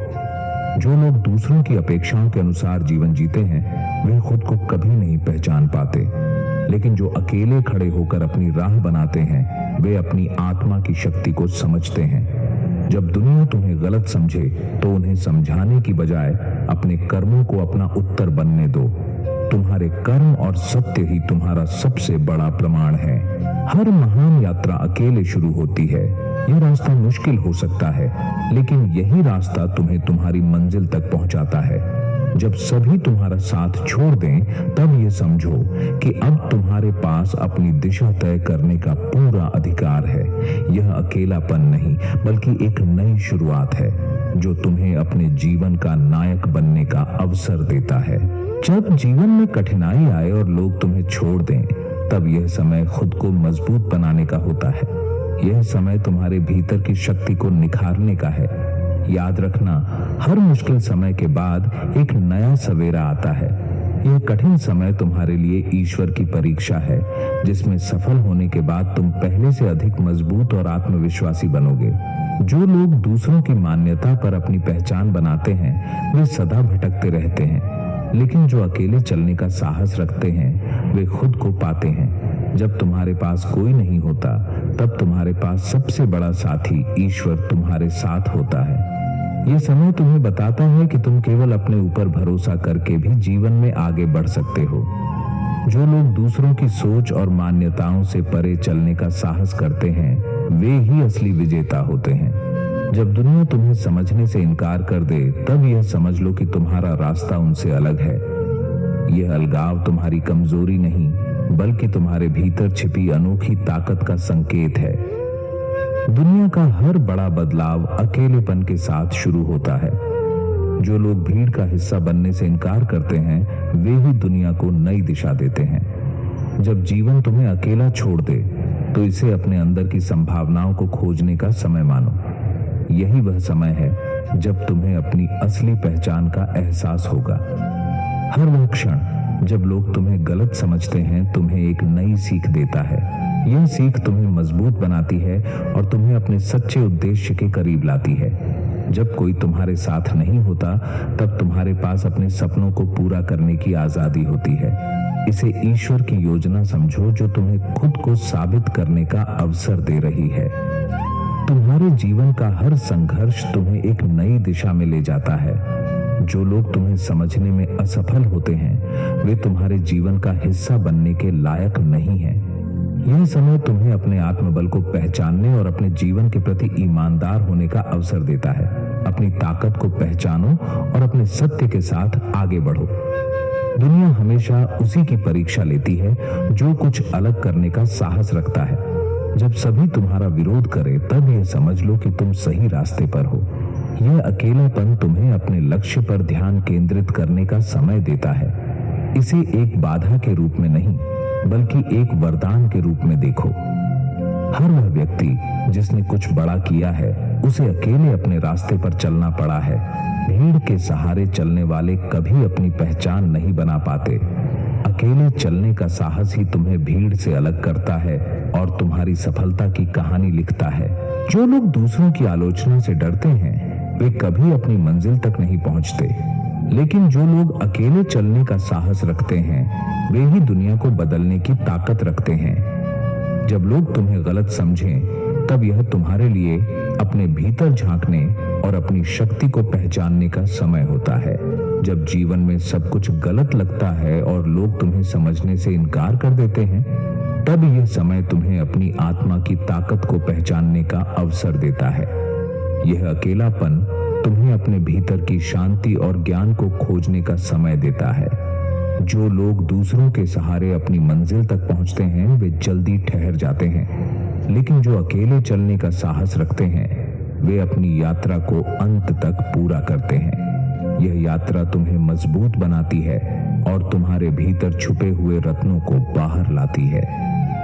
जो लोग दूसरों की अपेक्षाओं के अनुसार जीवन जीते हैं वे खुद को कभी नहीं पहचान पाते, लेकिन जो अकेले खड़े होकर अपनी राह बनाते हैं वे अपनी आत्मा की शक्ति को समझते हैं। जब दुनिया तुम्हें गलत समझे तो उन्हें समझाने की बजाय अपने कर्मों को अपना उत्तर बनने दो। तुम्हारे कर्म और सत्य ही तुम्हारा सबसे बड़ा प्रमाण है। हर महान यात्रा अकेले शुरू होती है। यह रास्ता मुश्किल हो सकता है, लेकिन यही रास्ता तुम्हें तुम्हारी मंजिल तक पहुंचाता है। जब सभी तुम्हारा साथ छोड़ दें तब ये समझो कि अब तुम्हारे पास अपनी दिशा तय करने का पूरा अधिकार है। यह अकेलापन नहीं बल्कि एक नई शुरुआत है जो तुम्हें अपने जीवन का नायक बनने का अवसर देता है। जब जीवन में कठिनाई आए और लोग तुम्हें छोड़ दें तब यह समय खुद को मजबूत बनाने का होता है। यह समय तुम्हारे भीतर की शक्ति को निखारने का है। याद रखना, हर मुश्किल समय के बाद एक नया सवेरा आता है। यह कठिन समय तुम्हारे लिए ईश्वर की परीक्षा है, जिसमें सफल होने के बाद तुम पहले से अधिक मजबूत और आत्मविश्वासी बनोगे। जो लोग दूसरों की मान्यता पर अपनी पहचान बनाते हैं वे सदा भटकते रहते हैं, लेकिन जो अकेले चलने का साहस रखते हैं वे खुद को पाते हैं। जब तुम्हारे पास कोई नहीं होता तब तुम्हारे पास सबसे बड़ा साथी ईश्वर तुम्हारे साथ होता है। यह समय तुम्हें बताता है कि तुम केवल अपने ऊपर भरोसा करके भी जीवन में आगे बढ़ सकते हो। जो लोग दूसरों की सोच और मान्यताओं से परे चलने का साहस करते हैं वे ही असली विजेता होते हैं। जब दुनिया तुम्हें समझने से इनकार कर दे तब यह समझ लो कि तुम्हारा रास्ता उनसे अलग है। यह अलगाव तुम्हारी कमजोरी नहीं बल्कि तुम्हारे भीतर छिपी अनोखी ताकत का संकेत है। दुनिया का हर बड़ा बदलाव अकेलेपन के साथ शुरू होता है। जो लोग भीड़ का हिस्सा बनने से इनकार करते हैं वे ही दुनिया को नई दिशा देते हैं। जब जीवन तुम्हें अकेला छोड़ दे तो इसे अपने अंदर की संभावनाओं को खोजने का समय मानो। यही वह समय है जब तुम्हें अपनी असली पहचान का एहसास होगा। हर वह क्षण जब लोग तुम्हें गलत समझते हैं तुम्हें एक नई सीख देता है। यह सीख तुम्हें मजबूत बनाती है और तुम्हें अपने सच्चे उद्देश्य के करीब लाती है। जब कोई तुम्हारे साथ नहीं होता तब तुम्हारे पास अपने सपनों को पूरा करने की आजादी होती है। इसे ईश्वर की योजना समझो जो तुम्हें खुद को साबित करने का अवसर दे रही है। तुम्हारे जीवन का हर संघर्ष तुम्हें एक नई दिशा में ले जाता है। जो लोग तुम्हें समझने में असफल होते हैं वे तुम्हारे जीवन का हिस्सा बनने के लायक नहीं हैं। यह समय तुम्हें अपने आत्मबल को पहचानने और अपने जीवन के प्रति ईमानदार होने का अवसर देता है। अपनी ताकत को पहचानो और अपने सत्य के साथ आगे बढ़ो। दुनिया हमेशा उसी की परीक्षा लेती है जो कुछ अलग करने का साहस रखता है। जब सभी तुम्हारा विरोध करें तब यह समझ लो कि तुम सही रास्ते पर हो। यह अकेलापन तुम्हें अपने लक्ष्य पर ध्यान केंद्रित करने का समय देता है। इसे एक बाधा के रूप में नहीं बल्कि एक वरदान के रूप में देखो। हर वह व्यक्ति जिसने कुछ बड़ा किया है उसे अकेले अपने रास्ते पर चलना पड़ा है। भीड़ के सहारे चलने वाले कभी अपनी पहचान नहीं बना पाते। अकेले चलने का साहस ही तुम्हें भीड़ से अलग करता है और तुम्हारी सफलता की कहानी लिखता है। जो लोग दूसरों की आलोचना से डरते हैं वे कभी अपनी मंजिल तक नहीं पहुंचते, लेकिन जो लोग अकेले चलने का साहस रखते हैं वे ही दुनिया को बदलने की ताकत रखते हैं। जब लोग तुम्हें गलत समझें तब यह तुम्हारे लिए अपने भीतर झांकने और अपनी शक्ति को पहचानने का समय होता है। जब जीवन में सब कुछ गलत लगता है और लोग तुम्हें समझने से इनकार कर देते हैं तब यह समय तुम्हें अपनी आत्मा की ताकत को पहचानने का अवसर देता है। यह अकेलापन तुम्हें अपने भीतर की शांति और ज्ञान को खोजने का समय देता है। जो लोग दूसरों के सहारे अपनी मंजिल तक पहुंचते हैं वे जल्दी ठहर जाते हैं, लेकिन जो अकेले चलने का साहस रखते हैं वे अपनी यात्रा को अंत तक पूरा करते हैं। यह यात्रा तुम्हें मजबूत बनाती है और तुम्हारे भीतर छुपे हुए रत्नों को बाहर लाती है।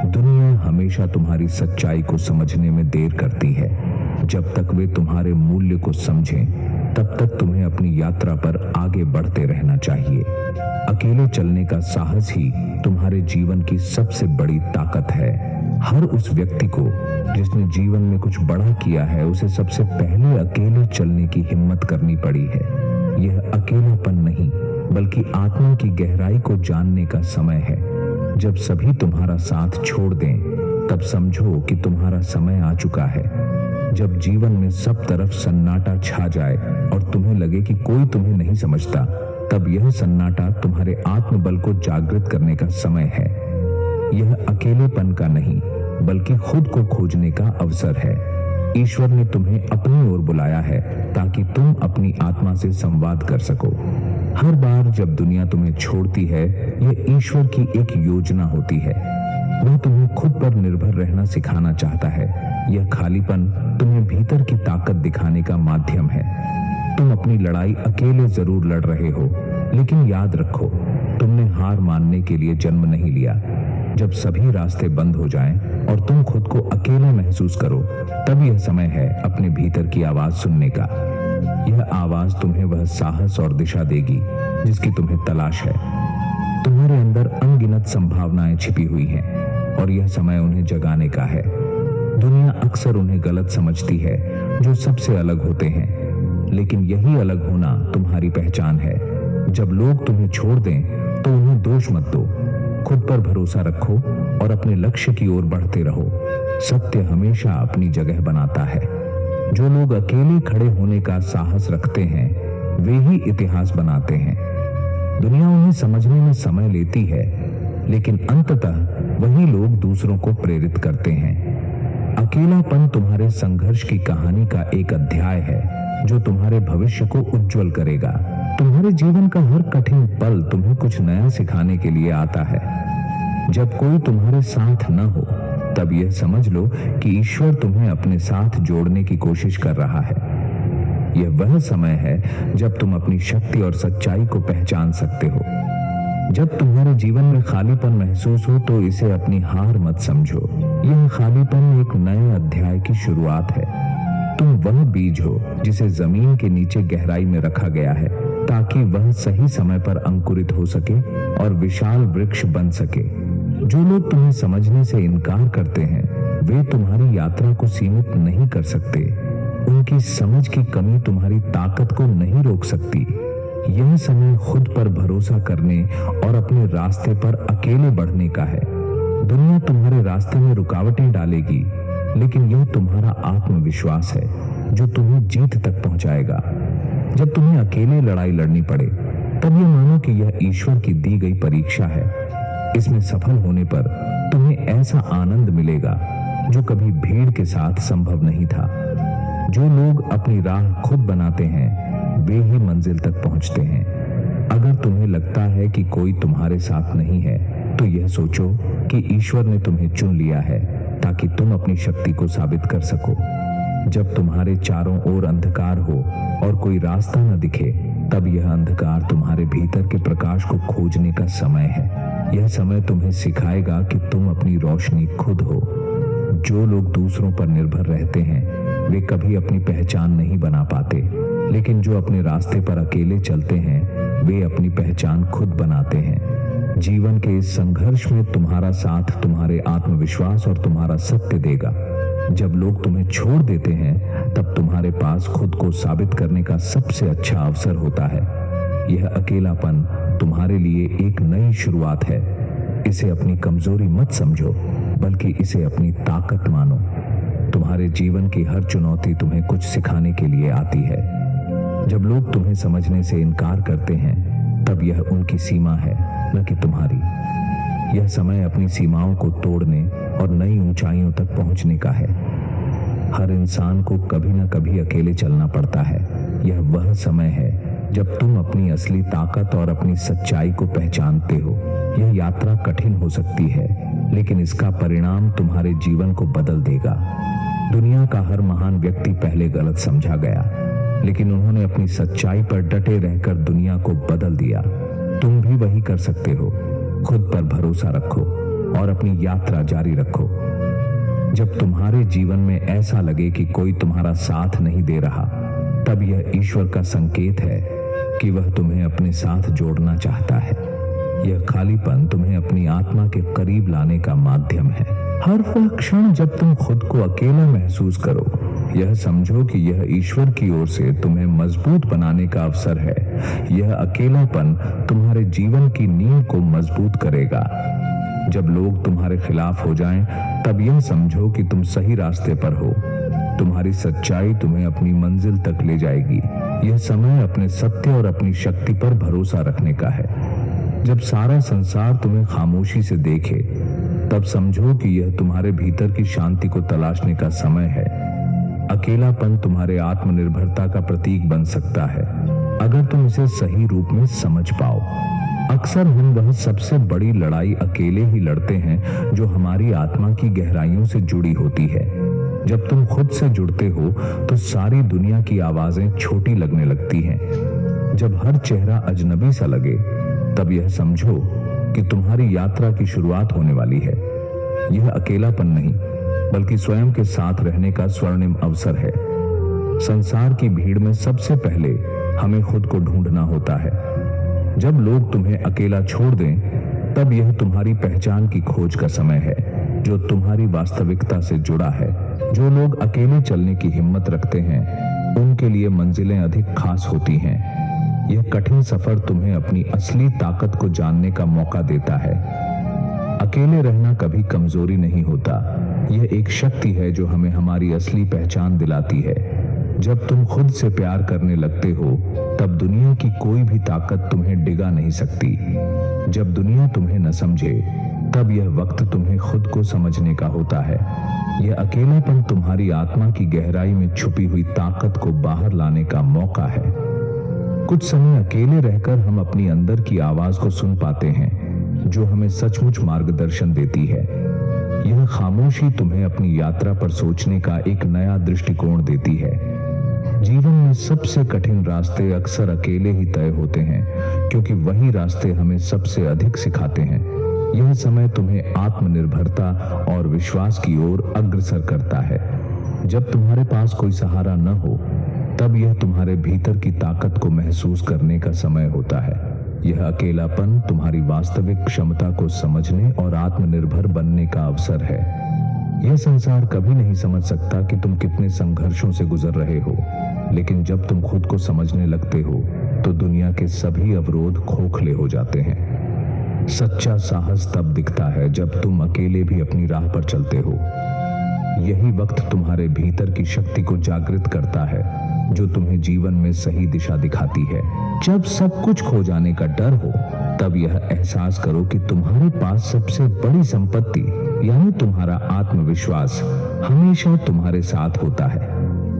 दुनिया हमेशा तुम्हारी सच्चाई को समझने में देर करती है। जब तक वे तुम्हारे मूल्य को समझें तब तक तुम्हें अपनी यात्रा पर आगे बढ़ते रहना चाहिए। अकेले चलने का साहस ही तुम्हारे जीवन की सबसे बड़ी ताकत है। हर उस व्यक्ति को जिसने जीवन में कुछ बड़ा किया है, उसे सबसे पहले अकेले चलने की हिम्मत करनी पड़ी है। यह अकेलापन नहीं, बल्कि आत्मा की गहराई को जानने का समय है। जब सभी तुम्हारा साथ छोड़ दें, तब समझो कि तुम्हारा समय आ चुका है। जब जीवन में सब तरफ सन्नाटा छा जाए और तुम्हें लगे कि कोई तुम्हें नहीं समझता, तब यह सन्नाटा तुम्हारे आत्मबल को जागृत करने का समय है। यह अकेलेपन का नहीं, बल्कि खुद को खोजने का अवसर है। ईश्वर ने तुम्हें अपनी ओर बुलाया है ताकि तुम अपनी आत्मा से संवाद कर सको। हर बार जब दुनिया तुम्हें छोड़ती है, यह ईश्वर की एक योजना होती है। वह तुम्हें खुद पर निर्भर रहना सिखाना चाहता है। यह खालीपन तुम्हें भीतर की ताकत दिखाने का माध्यम है। तुम अपनी लड़ाई अकेले जरूर लड़ रहे हो, लेकिन याद रखो, तुमने हार मानने के लिए जन्म नहीं लिया। जब सभी रास्ते बंद हो जाएं और तुम खुद को अकेला महसूस करो, तब यह समय है अपने भीतर की आवाज सुनने का। यह आवाज तुम्हें वह साहस और दिशा देगी जिसकी तुम्हें तलाश है। तुम्हारे अंदर अनगिनत संभावनाएं छिपी हुई हैं और यह समय उन्हें जगाने का है। दुनिया अक्सर उन्हें गलत समझती है जो सबसे अलग होते हैं, लेकिन यही अलग होना तुम्हारी पहचान है। जब लोग तुम्हें छोड़ दें तो उन्हें दोष मत दो। खुद पर भरोसा रखो और अपने लक्ष्य की ओर बढ़ते रहो। सत्य हमेशा अपनी जगह बनाता है। जो लोग अकेले खड़े होने का साहस रखते हैं, वे ही इतिहास बनाते हैं। दुनिया उन्हें समझने में समय लेती है, लेकिन अंततः वही लोग दूसरों को प्रेरित करते हैं। अकेलापन तुम्हारे संघर्ष की कहानी का एक अध्याय है जो तुम्हारे भविष्य को उज्जवल करेगा। तुम्हारे जीवन का हर कठिन पल तुम्हें कुछ नया सिखाने के लिए आता है। जब कोई तुम्हारे साथ न हो, तब यह समझ लो कि ईश्वर तुम्हें अपने साथ जोड़ने की कोशिश कर रहा है। यह वह समय है जब तुम अपनी शक्ति और सच्चाई को पहचान सकते हो। जब तुम्हारे जीवन में खालीपन महसूस हो, तो इसे अपनी हार मत समझो। यह खालीपन एक नए अध्याय की शुरुआत है। तुम वह बीज हो जिसे जमीन के नीचे गहराई में रखा गया है, ताकि वह सही समय पर अंकुरित हो सके और विशाल वृक्ष बन सके। जो लोग तुम्हें समझने से इनकार करते हैं, वे तुम्हारी यात्रा को सीमित नहीं कर सकते। उनकी समझ की कमी तुम्हारी ताकत को नहीं रोक सकती। यह समय खुद पर भरोसा करने और अपने रास्ते पर अकेले बढ़ने का है। दुनिया तुम्हारे रास्ते में रुकावटें डालेगी, लेकिन यह तुम्हारा आत्मविश्वास है जो तुम्हें जीत तक पहुंचाएगा। जब तुम्हें अकेले लड़ाई लड़नी पड़े, तब यह मानो कि यह ईश्वर की दी गई परीक्षा है। इसमें सफल होने पर तुम्हें ऐसा आनंद मिलेगा जो कभी भीड़ के साथ संभव नहीं था। जो लोग अपनी राह खुद बनाते हैं, वे ही मंजिल तक पहुंचते हैं। अगर तुम्हें लगता है कि कोई तुम्हारे साथ नहीं है, तो यह सोचो कि ईश्वर ने तुम्हें चुन लिया है ताकि तुम अपनी शक्ति को साबित कर सको। जब तुम्हारे चारों ओर अंधकार हो और कोई रास्ता न दिखे, तब यह अंधकार तुम्हारे भीतर के प्रकाश को खोजने का समय है। यह समय तुम्हें सिखाएगा कि तुम अपनी रोशनी खुद हो। जो लोग दूसरों पर निर्भर रहते हैं, वे कभी अपनी पहचान नहीं बना पाते, लेकिन जो अपने रास्ते पर अकेले चलते हैं, वे अपनी पहचान खुद बनाते हैं। जीवन के इस संघर्ष में तुम्हारा साथ तुम्हारे आत्मविश्वास और तुम्हारा सत्य देगा। जब लोग तुम्हें छोड़ देते हैं, तब तुम्हारे पास खुद को साबित करने का सबसे अच्छा अवसर होता है। यह अकेलापन तुम्हारे लिए एक नई शुरुआत है। इसे अपनी कमजोरी मत समझो, बल्कि इसे अपनी ताकत मानो। तुम्हारे जीवन की हर चुनौती तुम्हें कुछ सिखाने के लिए आती है। जब लोग तुम्हें समझने से इनकार करते हैं, तब यह उनकी सीमा है, न कि तुम्हारी। यह समय अपनी सीमाओं को तोड़ने और नई ऊंचाइयों तक पहुंचने का है। हर इंसान को कभी न कभी अकेले चलना पड़ता है। यह वह समय है जब तुम अपनी असली ताकत और अपनी सच्चाई को पहचानते हो। यह यात्रा कठिन हो सकती है, लेकिन इसका परिणाम तुम्हारे जीवन को बदल देगा। दुनिया का हर महान व्यक्ति पहले गलत समझा गया, लेकिन उन्होंने अपनी सच्चाई पर डटे रहकर दुनिया को बदल दिया। तुम भी वही कर सकते हो। खुद पर भरोसा रखो और अपनी यात्रा जारी रखो। जब तुम्हारे जीवन में ऐसा लगे कि कोई तुम्हारा साथ नहीं दे रहा, तब यह ईश्वर का संकेत है कि वह तुम्हें अपने साथ जोड़ना चाहता है। यह खालीपन तुम्हें अपनी आत्मा के करीब लाने का माध्यम है। हर वह क्षण जब तुम खुद को अकेला महसूस करो, यह समझो कि यह ईश्वर की ओर से तुम्हें मजबूत बनाने का अवसर है। यह अकेलापन तुम्हारे जीवन की नींव को मजबूत करेगा। जब लोग तुम्हारे खिलाफ हो जाएं, तब यह समझो कि तुम सही रास्ते पर हो। तुम्हारी सच्चाई तुम्हें अपनी मंजिल तक ले जाएगी। यह समय अपने सत्य और अपनी शक्ति पर भरोसा रखने का है। जब सारा संसार तुम्हें खामोशी से देखे, तब समझो कि यह तुम्हारे भीतर की शांति को तलाशने का समय है। अकेलापन तुम्हारे आत्मनिर्भरता का प्रतीक बन सकता है, अगर तुम इसे सही रूप में समझ पाओ। अक्सर हम वह सबसे बड़ी लड़ाई अकेले ही लड़ते हैं जो हमारी आत्मा की गहराइयों से जुड़ी होती है। जब तुम खुद से जुड़ते हो तो सारी दुनिया की आवाजें छोटी लगने लगती हैं। जब हर चेहरा अजनबी सा लगे, तब यह समझो कि तुम्हारी यात्रा की शुरुआत होने वाली है। यह अकेलापन नहीं, बल्कि स्वयं के साथ रहने का स्वर्णिम अवसर है। संसार की भीड़ में सबसे पहले हमें खुद को ढूंढना होता है। जब लोग तुम्हें अकेला छोड़ दें, तब यह तुम्हारी पहचान की खोज का समय है, जो तुम्हारी वास्तविकता से जुड़ा है। जो लोग अकेले चलने की हिम्मत रखते हैं, उनके लिए मंजिलें अधिक खास होती हैं। यह कठिन सफर तुम्हें अपनी असली ताकत को जानने का मौका देता है। अकेले रहना कभी कमजोरी नहीं होता, यह एक शक्ति है जो हमें हमारी असली पहचान दिलाती है। जब तुम खुद से प्यार करने लगते हो, तब दुनिया की कोई भी ताकत तुम्हें डिगा नहीं सकती। जब दुनिया तुम्हें न समझे, तब यह वक्त तुम्हें खुद को समझने का होता है। यह अकेलापन तुम्हारी आत्मा की गहराई में छुपी हुई ताकत को बाहर लाने का मौका है। कुछ समय अकेले रहकर हम अपनी अंदर की आवाज को सुन पाते हैं, जो हमें सचमुच मार्गदर्शन देती है। यह खामोशी तुम्हें अपनी यात्रा पर सोचने का एक नया दृष्टिकोण देती है। जीवन में सबसे कठिन रास्ते अक्सर अकेले ही तय होते हैं, क्योंकि वही रास्ते हमें सबसे अधिक सिखाते हैं। यह समय तुम्हें आत्मनिर्भरता और विश्वास की ओर अग्रसर करता है। जब तुम्हारे पास कोई सहारा न हो, तब यह तुम्हारे भीतर की ताकत को महसूस करने का समय होता है। यह अकेलापन तुम्हारी वास्तविक क्षमता को समझने और आत्मनिर्भर बनने का अवसर है। यह संसार कभी नहीं समझ सकता कि तुम कितने संघर्षों से गुजर रहे हो, लेकिन जब तुम खुद को समझने लगते हो, तो दुनिया के सभी अवरोध खोखले हो जाते हैं। सच्चा साहस तब दिखता है जब तुम अकेले भी अपनी राह पर चलते हो। यही वक्त तुम्हारे भीतर की शक्ति को जागृत करता है, जो तुम्हें जीवन में सही दिशा दिखाती है। जब सब कुछ खो जाने का डर हो, तब यह एहसास करो कि तुम्हारे पास सबसे बड़ी संपत्ति यानी तुम्हारा आत्मविश्वास हमेशा तुम्हारे साथ होता है।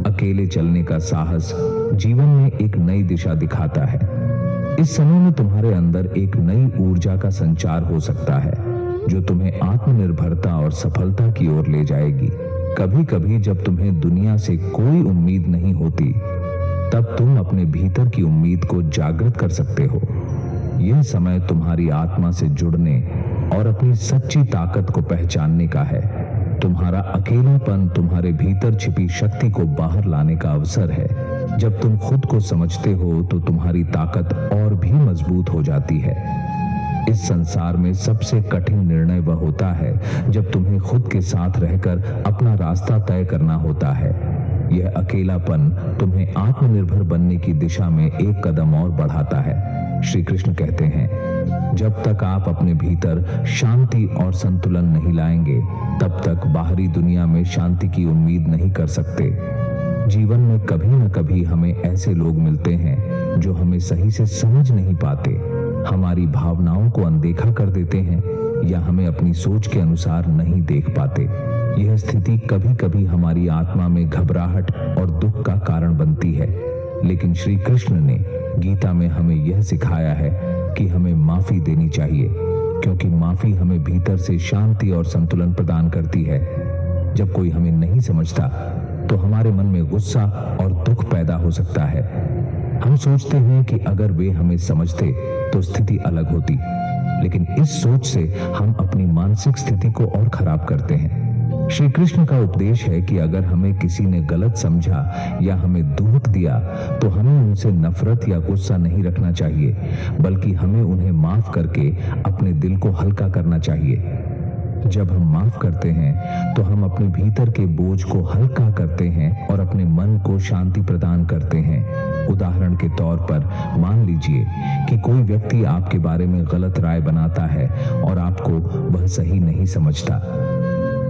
अकेले चलने का साहस जीवन में एक नई दिशा दिखाता है। इस समय में तुम्हारे अंदर एक नई ऊर्जा का संचार हो सकता है, जो तुम्हें आत्मनिर्भरता और सफलता की ओर ले जाएगी। कभी कभी जब तुम्हें दुनिया से कोई उम्मीद नहीं होती, तब तुम अपने भीतर की उम्मीद को जागृत कर सकते हो। यह समय तुम्हारी आत्मा से जुड़ने और अपनी सच्ची ताकत को पहचानने का है। तुम्हारा अकेलापन तुम्हारे भीतर छिपी शक्ति को बाहर लाने का अवसर है। जब तुम खुद को समझते हो, तो तुम्हारी ताकत और भी मजबूत हो जाती है। इस संसार में सबसे कठिन निर्णय वह होता है जब तुम्हें खुद के साथ रहकर अपना रास्ता तय करना होता है। यह अकेलापन तुम्हें आत्मनिर्भर बनने की दिशा में एक कदम और बढ़ाता है। श्री कृष्ण कहते हैं, जब तक आप अपने भीतर शांति और संतुलन नहीं लाएंगे, तब तक बाहरी दुनिया में शांति की उम्मीद नहीं कर सकते। जीवन में कभी न कभी हमें ऐसे लोग मिलते हैं जो हमें सही से समझ नहीं पाते, हमारी भावनाओं को अनदेखा कर देते हैं या हमें अपनी सोच के अनुसार नहीं देख पाते। यह स्थिति कभी कभी हमारी आत्मा में घबराहट और दुख का कारण बनती है, लेकिन श्री कृष्ण ने गीता में हमें यह सिखाया है कि हमें माफी देनी चाहिए, क्योंकि माफी हमें भीतर से शांति और संतुलन प्रदान करती है। जब कोई हमें नहीं समझता, तो हमारे मन में गुस्सा और दुख पैदा हो सकता है। हम सोचते हैं कि अगर वे हमें समझते तो स्थिति अलग होती, लेकिन इस सोच से हम अपनी मानसिक स्थिति को और खराब करते हैं। श्री कृष्ण का उपदेश है कि अगर हमें किसी ने गलत समझा या हमें दुख दिया, तो हमें उनसे नफरत या गुस्सा नहीं रखना चाहिए, बल्कि हमें उन्हें माफ करके अपने दिल को हल्का करना चाहिए। जब हम माफ करते हैं तो हम अपने भीतर के बोझ को हल्का करते हैं और अपने मन को शांति प्रदान करते हैं। उदाहरण के तौर पर मान लीजिए कि कोई व्यक्ति आपके बारे में गलत राय बनाता है और आपको वह सही नहीं समझता।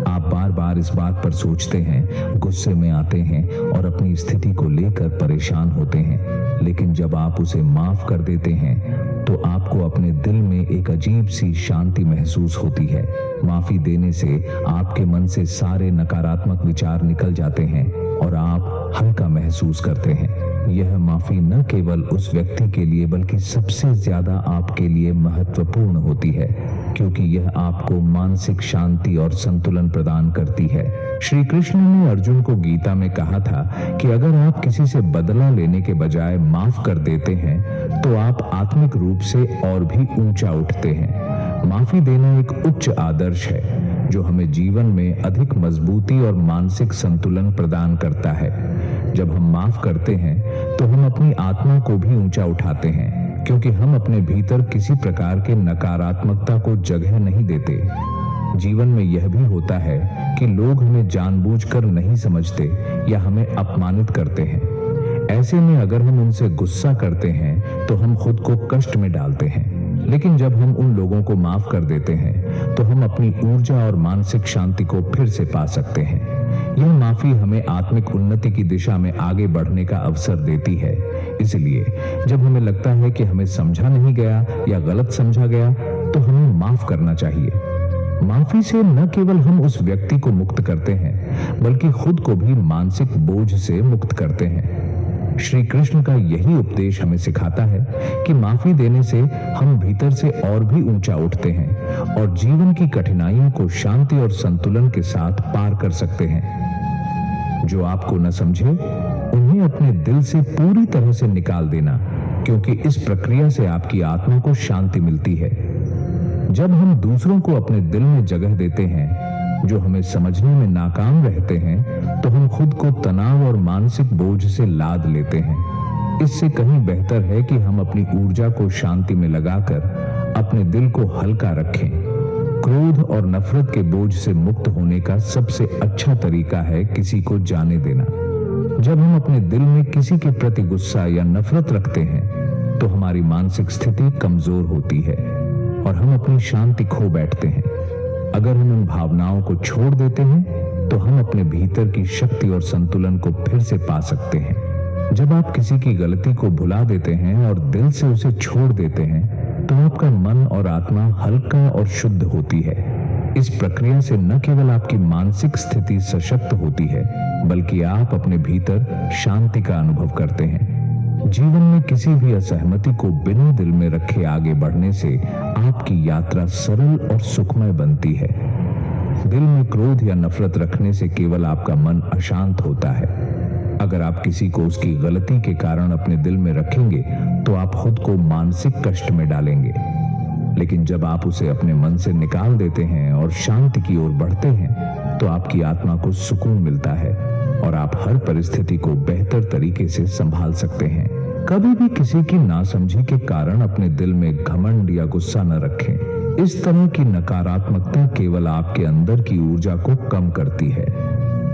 आप बार बार इस बात पर सोचते हैं, गुस्से में आते हैं और अपनी स्थिति को लेकर परेशान होते हैं। लेकिन जब आप उसे माफ कर देते हैं तो आपको अपने दिल में एक अजीब सी शांति महसूस होती है। माफी देने से आपके मन से सारे नकारात्मक विचार निकल जाते हैं और आप हल्का महसूस करते हैं। यह माफी न केवल उस व्यक्ति के लिए बल्कि सबसे ज्यादा आपके लिए महत्वपूर्ण होती है, क्योंकि यह आपको मानसिक शांति और संतुलन प्रदान करती है। श्री कृष्ण ने अर्जुन को गीता में कहा था कि अगर आप किसी से बदला लेने के बजाय माफ कर देते हैं तो आप आत्मिक रूप से और भी ऊंचा उठते हैं। माफी देना एक उच्च आदर्श है जो हमें जीवन में अधिक मजबूती और मानसिक संतुलन प्रदान करता है। जब हम माफ करते हैं तो हम अपनी आत्मा को भी ऊंचा उठाते हैं, क्योंकि हम अपने भीतर किसी प्रकार के नकारात्मकता को जगह नहीं देते। जीवन में यह भी होता है कि लोग हमें जानबूझकर नहीं समझते या हमें अपमानित करते हैं। ऐसे में अगर हम उनसे गुस्सा करते हैं तो हम खुद को कष्ट में डालते हैं। लेकिन जब हम उन लोगों को माफ कर देते हैं तो हम अपनी ऊर्जा और मानसिक शांति को फिर से पा सकते हैं। यह माफी हमें आत्मिक उन्नति की दिशा में आगे बढ़ने का अवसर देती है। इसलिए जब हमें लगता है कि हमें समझा नहीं गया या गलत समझा गया तो हमें माफ करना चाहिए। माफी से न केवल हम उस व्यक्ति को मुक्त करते हैं बल्कि खुद को भी मानसिक बोझ से मुक्त करते हैं। श्री कृष्ण का यही उपदेश हमें सिखाता है कि माफी देने से हम भीतर से और भी ऊंचा उठते हैं और जीवन की कठिनाइयों को शांति और संतुलन के साथ पार कर सकते हैं। जो आपको न समझे उन्हें अपने दिल से पूरी तरह से निकाल देना, क्योंकि इस प्रक्रिया से आपकी आत्मा को शांति मिलती है। जब हम दूसरों को अपने दिल में जगह देते हैं जो हमें समझने में नाकाम रहते हैं तो हम खुद को तनाव और मानसिक बोझ से लाद लेते हैं। इससे कहीं बेहतर है कि हम अपनी ऊर्जा को शांति में लगाकर अपने दिल को हल्का रखें। क्रोध और नफरत के बोझ से मुक्त होने का सबसे अच्छा तरीका है किसी को जाने देना। जब हम अपने दिल में किसी के प्रति गुस्सा या नफरत रखते हैं तो हमारी मानसिक स्थिति कमजोर होती है और हम अपनी शांति खो बैठते हैं। अगर हम उन भावनाओं को छोड़ देते हैं तो हम अपने भीतर की शक्ति और संतुलन को फिर से पा सकते हैं। जब आप किसी की गलती को भुला देते हैं और दिल से उसे छोड़ देते हैं तो आपका मन और आत्मा हल्का और शुद्ध होती है। इस प्रक्रिया से न केवल आपकी मानसिक स्थिति सशक्त होती है बल्कि आप अपने भीतर शांति का अनुभव करते हैं। जीवन में किसी भी असहमति को बिना दिल में रखे आगे बढ़ने से आपकी यात्रा सरल और सुखमय बनती है। दिल में क्रोध या नफरत रखने से केवल आपका मन अशांत होता है। अगर आप किसी को उसकी गलती के कारण अपने दिल में रखेंगे तो आप खुद को मानसिक कष्ट में डालेंगे। लेकिन जब आप उसे अपने मन से निकाल देते हैं और शांति की ओर बढ़ते हैं तो आपकी आत्मा को सुकून मिलता है और आप हर परिस्थिति को बेहतर तरीके से संभाल सकते हैं। कभी भी किसी की नासमझी के कारण अपने दिल में घमंड या गुस्सा न रखें। इस तरह की नकारात्मकता केवल आपके अंदर की ऊर्जा को कम करती है।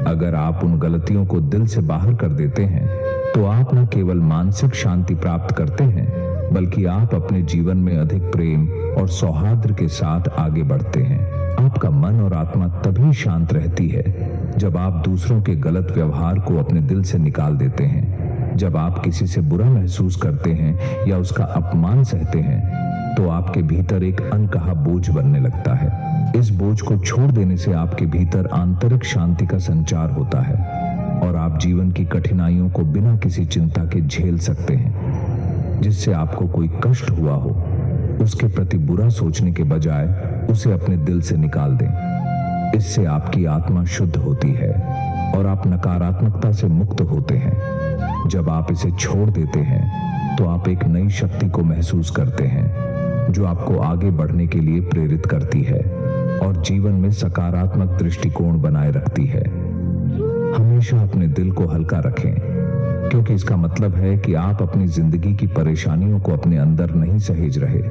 अगर आप उन गलतियों को दिल से बाहर कर देते हैं तो आप न केवल मानसिक शांति प्राप्त करते हैं बल्कि आप अपने जीवन में अधिक प्रेम और सौहार्द के साथ आगे बढ़ते हैं। आपका मन और आत्मा तभी शांत रहती है जब आप दूसरों के गलत व्यवहार को अपने दिल से निकाल देते हैं। जब आप किसी से बुरा महसूस करते हैं या उसका अपमान सहते हैं तो आपके भीतर एक अनकहा बोझ बनने लगता है। इस बोझ को छोड़ देने से आपके भीतर आंतरिक शांति का संचार होता है और आप जीवन की कठिनाइयों को बिना किसी चिंता के झेल सकते हैं। जिससे आपको कोई कष्ट हुआ हो उसके प्रति बुरा सोचने के बजाय उसे अपने दिल से निकाल दें। इससे आपकी आत्मा शुद्ध होती है और आप नकारात्मकता से मुक्त होते हैं। जब आप इसे छोड़ देते हैं तो आप एक नई शक्ति को महसूस करते हैं जो आपको आगे बढ़ने के लिए प्रेरित करती है और जीवन में सकारात्मक दृष्टिकोण बनाए रखती है। हमेशा अपने दिल को हल्का रखें, क्योंकि इसका मतलब है कि आप अपनी जिंदगी की परेशानियों को अपने अंदर नहीं सहेज रहे।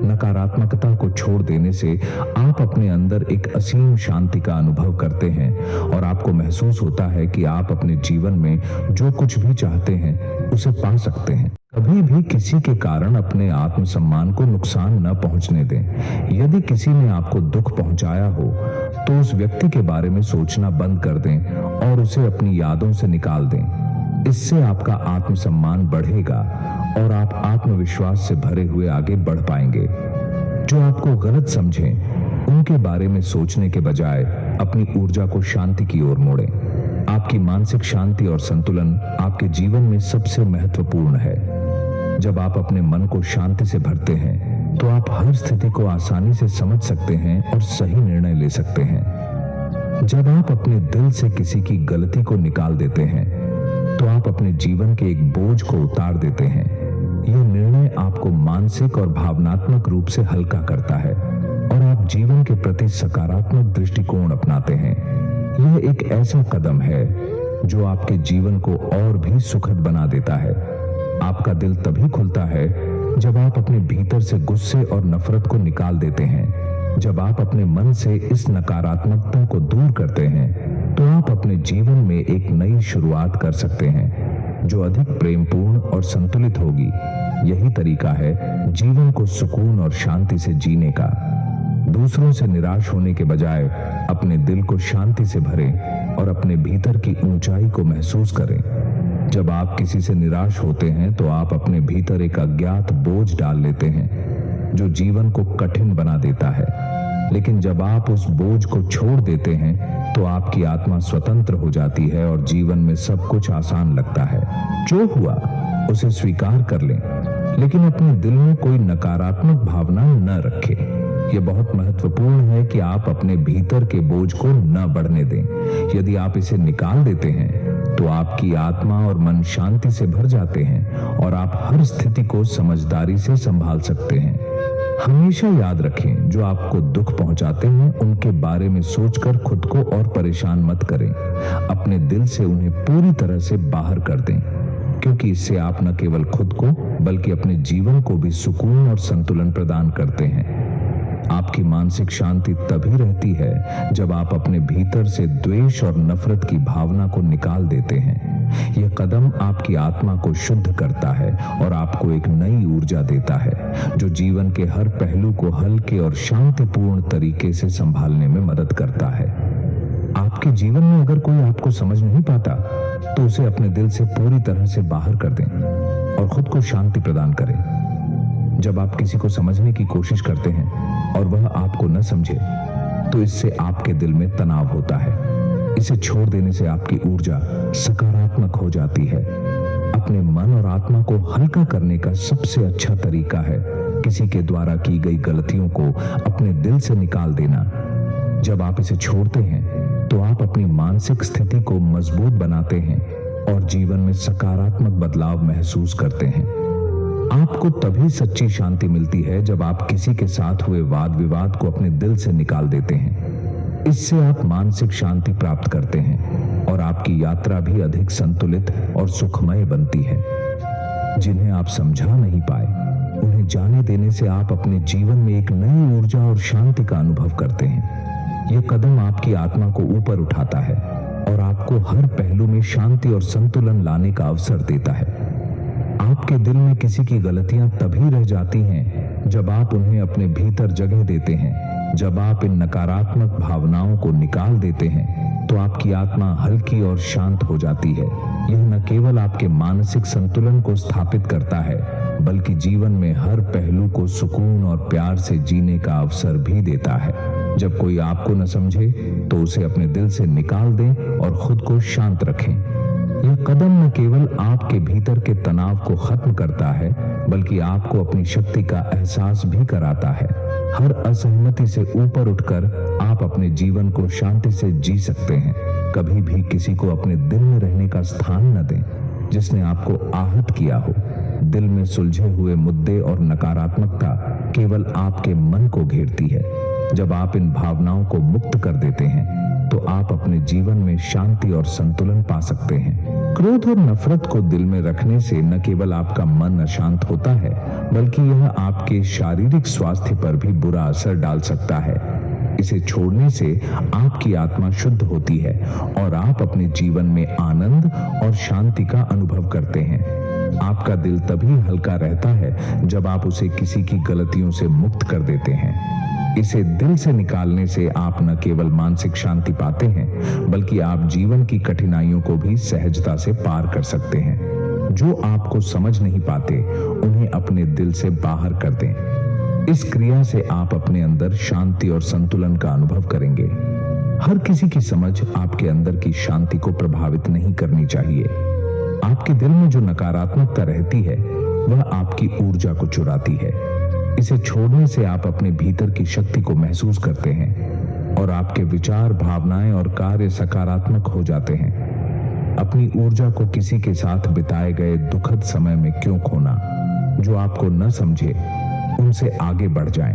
नकारात्मकता को छोड़ देने से आप अपने अंदर एक असीम शांति का अनुभव करते हैं और आपको महसूस होता है कि आप अपने जीवन में जो कुछ भी चाहते हैं उसे पा सकते हैं। कभी भी किसी के कारण अपने आत्मसम्मान को नुकसान न पहुंचने दें। यदि किसी ने आपको दुख पहुंचाया हो तो उस व्यक्ति के बारे में सोचना बंद कर दें और उसे अपनी यादों से निकाल दें। इससे आपका आत्मसम्मान बढ़ेगा और आप आत्मविश्वास से भरे हुए आगे बढ़ पाएंगे। जो आपको गलत समझें उनके बारे में सोचने के बजाय अपनी ऊर्जा को शांति की ओर मोड़ें। आपकी मानसिक शांति और संतुलन आपके जीवन में सबसे महत्वपूर्ण है। जब आप अपने मन को शांति से भरते हैं तो आप हर स्थिति को आसानी से समझ सकते हैं और सही निर्णय ले सकते हैं। जब आप अपने दिल से किसी की गलती को निकाल देते हैं तो आप अपने जीवन के एक बोझ को उतार देते हैं। यह निर्णय आपको मानसिक और भावनात्मक रूप से हल्का करता है और आप जीवन के प्रति सकारात्मक दृष्टिकोण अपनाते हैं। यह एक ऐसा कदम है जो आपके जीवन को और भी सुखद बना देता है। आपका दिल तभी खुलता है जब आप अपने भीतर से गुस्से और नफरत को निकाल देते हैं। जब आप अपने मन से इस नकारात्मकता को दूर करते हैं तो आप अपने जीवन में एक नई शुरुआत कर सकते हैं जो अधिक प्रेमपूर्ण और संतुलित होगी। यही तरीका है जीवन को सुकून और शांति से जीने का। दूसरों से निराश होने के बजाय अपने दिल को शांति से भरें और अपने भीतर की ऊंचाई को महसूस करें। जब आप किसी से निराश होते हैं तो आप अपने भीतर एक अज्ञात बोझ डाल लेते हैं जो जीवन को कठिन बना देता है। लेकिन जब आप उस बोझ को छोड़ देते हैं तो आपकी आत्मा स्वतंत्र हो जाती है और जीवन में सब कुछ आसान लगता है। जो हुआ उसे स्वीकार कर लें, लेकिन अपने दिल में कोई नकारात्मक भावना न रखें। यह बहुत महत्वपूर्ण है कि आप अपने भीतर के बोझ को न बढ़ने दें। यदि आप इसे निकाल देते हैं तो आपकी आत्मा और मन शांति से भर जाते हैं और आप हर स्थिति को समझदारी से संभाल सकते हैं। हमेशा याद रखें, जो आपको दुख पहुंचाते हैं उनके बारे में सोचकर खुद को और परेशान मत करें। अपने दिल से उन्हें पूरी तरह से बाहर कर दें, क्योंकि इससे आप न केवल खुद को बल्कि अपने जीवन को भी सुकून और संतुलन प्रदान करते हैं। आपकी मानसिक शांति तभी रहती है जब आप अपने भीतर से द्वेष और नफरत की भावना को निकाल देते हैं। यह कदम आपकी आत्मा को शुद्ध करता है और आपको एक नई ऊर्जा देता है जो जीवन के हर पहलू को हल्के और शांतिपूर्ण तरीके से संभालने में मदद करता है। आपके जीवन में अगर कोई आपको समझ नहीं पाता तो उसे अपने दिल से पूरी तरह से बाहर कर दें और खुद को शांति प्रदान करें। जब आप किसी को समझने की कोशिश करते हैं और वह आपको न समझे तो इससे आपके दिल में तनाव होता है। इसे छोड़ देने से आपकी ऊर्जा सकारात्मक हो जाती है। अपने मन और आत्मा को हल्का करने का सबसे अच्छा तरीका है किसी के द्वारा की गई गलतियों को अपने दिल से निकाल देना। जब आप इसे छोड़ते हैं तो आप अपनी मानसिक स्थिति को मजबूत बनाते हैं और जीवन में सकारात्मक बदलाव महसूस करते हैं। आपको तभी सच्ची शांति मिलती है जब आप किसी के साथ हुए वाद विवाद को अपने दिल से निकाल देते हैं। इससे आप मानसिक शांति प्राप्त करते हैं और आपकी यात्रा भी अधिक संतुलित और सुखमय बनती है। जिन्हें आप समझा नहीं पाए उन्हें जाने देने से आप अपने जीवन में एक नई ऊर्जा और शांति का अनुभव करते हैं। यह कदम आपकी आत्मा को ऊपर उठाता है और आपको हर पहलू में शांति और संतुलन लाने का अवसर देता है। आपके दिल में किसी की गलतियां तभी रह जाती हैं जब आप उन्हें अपने भीतर जगह देते हैं। जब आप इन नकारात्मक भावनाओं को निकाल देते हैं तो आपकी आत्मा हल्की और शांत हो जाती है। यह न केवल आपके मानसिक संतुलन को स्थापित करता है बल्कि जीवन में हर पहलू को सुकून और प्यार से जीने का अवसर भी देता है। जब कोई आपको न समझे तो उसे अपने दिल से निकाल दें और खुद को शांत रखें। यह कदम न केवल आपके भीतर के तनाव को खत्म करता है बल्कि आपको अपनी शक्ति का एहसास भी कराता है। हर असहमति से ऊपर उठकर आप अपने जीवन को शांति से जी सकते हैं। कभी भी किसी को अपने दिल में रहने का स्थान न दें जिसने आपको आहत किया हो। दिल में सुलझे हुए मुद्दे और नकारात्मकता केवल आपके मन को घेरती है। जब आप इन भावनाओं को मुक्त कर देते हैं तो आप अपने जीवन में शांति और संतुलन पा सकते हैं। क्रोध और नफरत को दिल में रखने से न केवल आपका मन अशांत होता है, बल्कि यह आपके शारीरिक स्वास्थ्य पर भी बुरा असर डाल सकता है। इसे छोड़ने से आपकी आत्मा शुद्ध होती है और आप अपने जीवन में आनंद और शांति का अनुभव करते हैं। आपका दिल तभी हल्का रहता है जब आप उसे किसी की गलतियों से मुक्त कर देते हैं। इसे दिल से निकालने से आप न केवल मानसिक शांति पाते हैं, बल्कि आप जीवन की कठिनाइयों को भी सहजता से पार कर सकते हैं। जो आपको समझ नहीं पाते, उन्हें अपने दिल से बाहर कर दें। इस क्रिया से आप अपने अंदर शांति और संतुलन का अनुभव करेंगे। हर किसी की समझ आपके अंदर की शांति को प्रभावित नहीं करनी चाहिए। आपके दिल में जो नकारात्मकता रहती है, वह आपकी ऊर्जा को चुराती है। इसे छोड़ने से आप अपने भीतर की शक्ति को महसूस करते हैं और आपके विचार, भावनाएं और कार्य सकारात्मक हो जाते हैं। अपनी ऊर्जा को किसी के साथ बिताए गए दुखद समय में क्यों खोना? जो आपको न समझे, उनसे आगे बढ़ जाएं।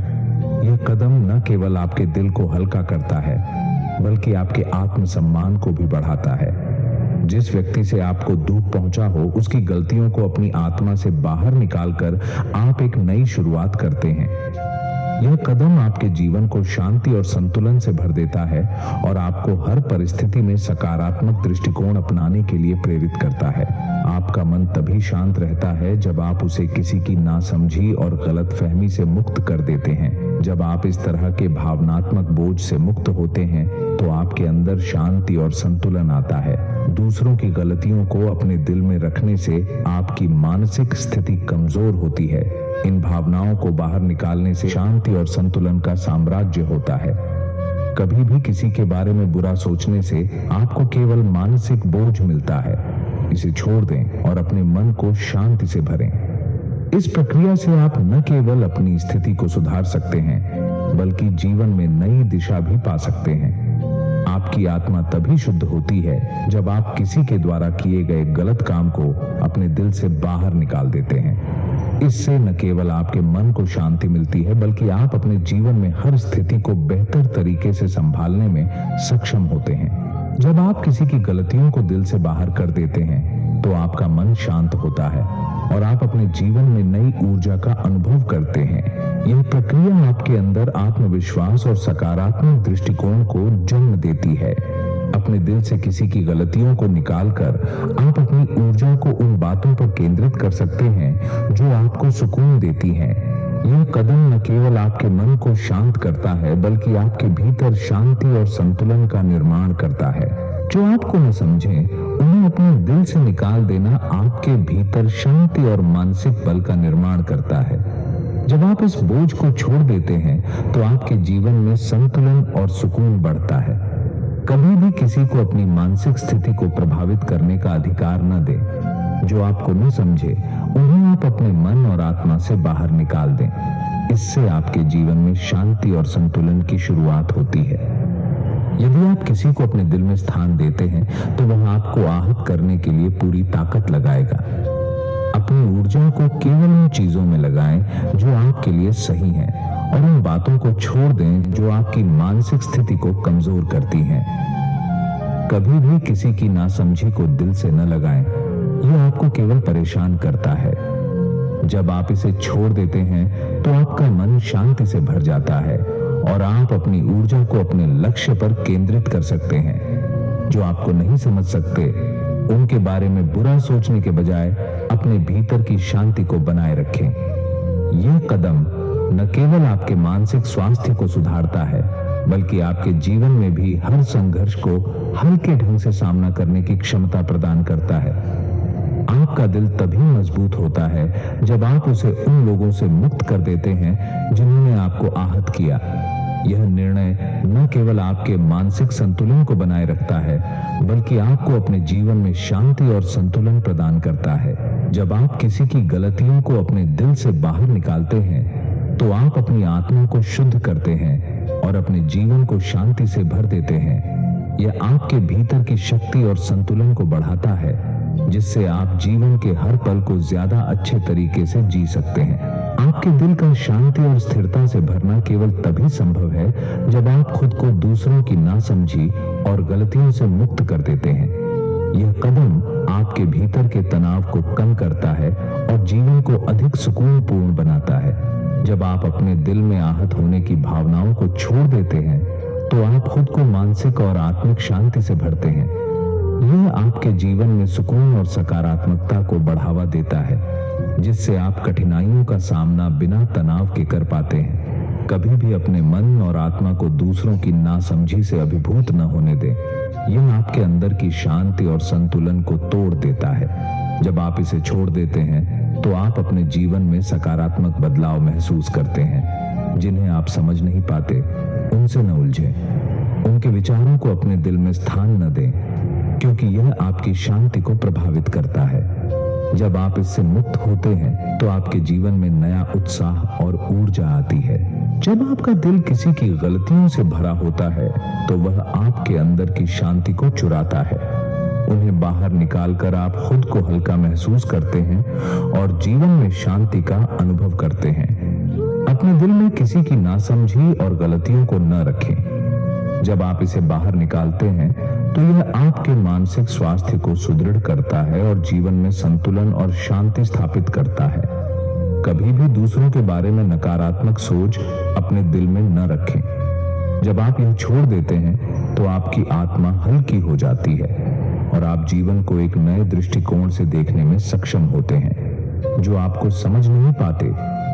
यह कदम न केवल आपके दिल को हल्का करता है, बल्कि आपके आत्मसम्मान को भी बढ़ाता है। जिस व्यक्ति से आपको दुख पहुंचा हो, उसकी गलतियों को अपनी आत्मा से बाहर निकालकर आप एक नई शुरुआत करते हैं। यह कदम आपके जीवन को शांति और संतुलन से भर देता है और आपको हर परिस्थिति में सकारात्मक दृष्टिकोण अपनाने के लिए प्रेरित करता है। आपका मन तभी शांत रहता है जब आप उसे किसी की नासमझी और गलतफहमी से मुक्त कर देते हैं। जब आप इस तरह के भावनात्मक बोझ से मुक्त होते हैं, तो आपके अंदर शांति और संतुलन आता है। दूसरों की गलतियों को अपने दिल में रखने से आपकी मानसिक स्थिति कमजोर होती है। इन भावनाओं को बाहर निकालने से शांति और संतुलन का साम्राज्य होता है। कभी भी किसी के बारे में बुरा सोचने से आपको केवल मानसिक बोझ मिलता है। इसे छोड़ दें और अपने मन को शांति से भरें। इस प्रक्रिया से आप न केवल अपनी स्थिति को सुधार सकते हैं, बल्कि जीवन में नई दिशा भी पा सकते हैं। आपकी आत्मा तभी शुद्ध होती है जब आप किसी के द्वारा किए गए गलत काम को अपने दिल से बाहर निकाल देते हैं। इससे न केवल आपके मन को शांति मिलती है, बल्कि आप अपने जीवन में हर स्थिति को बेहतर तरीके से संभालने में सक्षम होते हैं। जब आप किसी की गलतियों को दिल से बाहर कर देते हैं, तो आपका मन शांत होता है और आप अपने जीवन में नई ऊर्जा का अनुभव करते हैं। यह प्रक्रिया आपके अंदर आत्मविश्वास और सकारात्मक दृष्टिकोण को जन्म देती है। अपने दिल से किसी की गलतियों को निकालकर आप अपनी ऊर्जा को उन बातों पर केंद्रित कर सकते हैं जो आपको सुकून देती हैं। यह कदम न केवल आपके मन को शांत करता है, बल्कि आपके भीतर शांति और संतुलन का निर्माण करता है। जो आपको न समझें, उन्हें अपने दिल से निकाल देना आपके भीतर शांति और मानसिक बल का निर्माण करता है। जब आप इस बोझ को छोड़ देते हैं, तो आपके जीवन में संतुलन और सुकून बढ़ता है। कभी भी किसी को अपनी मानसिक स्थिति को प्रभावित करने का अधिकार न दें। जो आपको न समझे, उन्हें आप अपने मन और आत्मा से बाहर निकाल दें। इससे आपके जीवन में शांति और संतुलन की शुरुआत होती है। यदि आप किसी को अपने दिल में स्थान देते हैं, तो वह आपको आहत करने के लिए पूरी ताकत लगाएगा। अपनी ऊर्जा को केवल उन चीजों में लगाएं जो आपके लिए सही हैं, और उन बातों को छोड़ दें जो आपकी मानसिक स्थिति को कमजोर करती हैं। कभी भी किसी की नासमझी को दिल से न लगाएं, यह आपको केवल परेशान करता है। जब आप इसे छोड़ देते हैं, तो आपका मन शांति से भर जाता है और आप अपनी ऊर्जा को अपने लक्ष्य पर केंद्रित कर सकते हैं। जो आपको नहीं समझ सकते, उनके बारे में बुरा सोचने के बजाय अपने भीतर की शांति को बनाए रखें। यह कदम न केवल आपके मानसिक स्वास्थ्य को सुधारता है, बल्कि आपके जीवन में भी हर संघर्ष को हल्के ढंग से सामना करने की क्षमता प्रदान करता है। आपका दिल तभी मजबूत होता है जब आप उसे उन लोगों से मुक्त कर देते हैं जिन्होंने आपको आहत किया। यह निर्णय न केवल आपके मानसिक संतुलन को बनाए रखता है, बल्कि आपको अपने जीवन में शांति और संतुलन प्रदान करता है। जब आप किसी की गलतियों को अपने दिल से बाहर निकालते हैं, तो आप अपनी आत्मा को शुद्ध करते हैं और अपने जीवन को शांति से भर देते हैं। यह आपके भीतर की शक्ति और संतुलन को बढ़ाता है, जिससे आप जीवन के हर पल को ज्यादा अच्छे तरीके से जी सकते हैं। आपके दिल का शांति और स्थिरता से भरना केवल तभी संभव है जब आप खुद को दूसरों की नासमझी और गलतियों से मुक्त कर देते हैं। यह कदम आपके भीतर के तनाव को कम करता है और जीवन को अधिक सुकूनपूर्ण बनाता है। जब आप अपने दिल में आहत होने की भावनाओं को छोड़ देते हैं तो आप खुद को मानसिक और आत्मिक शांति से भरते हैं। यह आपके जीवन में सुकून और सकारात्मकता को बढ़ावा देता है, जिससे आप कठिनाइयों का सामना बिना तनाव के कर पाते हैं। कभी भी अपने मन और आत्मा को दूसरों की नासमझी से अभिभूत न होने दें। यह आपके अंदर की शांति और संतुलन को तोड़ देता है। जब आप इसे छोड़ देते हैं तो आप अपने जीवन में सकारात्मक बदलाव महसूस करते हैं। जिन्हें आप समझ नहीं पाते उनसे न उलझें। उनके विचारों को अपने दिल में स्थान न दें, क्योंकि यह आपकी शांति को प्रभावित करता है। जब आप इससे मुक्त होते हैं तो आपके जीवन में नया उत्साह और ऊर्जा आती है। जब आपका दिल किसी की गलतियों से भरा होता है तो वह आपके अंदर की शांति को चुराता है। उन्हें बाहर निकालकर आप खुद को हल्का महसूस करते हैं और जीवन में शांति का अनुभव करते हैं। अपने दिल में किसी की नासमझी और गलतियों को न रखें। जब आप इसे बाहर निकालते हैं तो यह आपके मानसिक स्वास्थ्य को सुदृढ़ करता है और जीवन में संतुलन और शांति स्थापित करता है। कभी भी दूसरों के बारे में नकारात्मक सोच अपने दिल में न रखें। जब आप यह छोड़ देते हैं तो आपकी आत्मा हल्की हो जाती है और आप जीवन को एक नए दृष्टिकोण से देखने में सक्षम होते हैं। जो आपको समझ नहीं पाते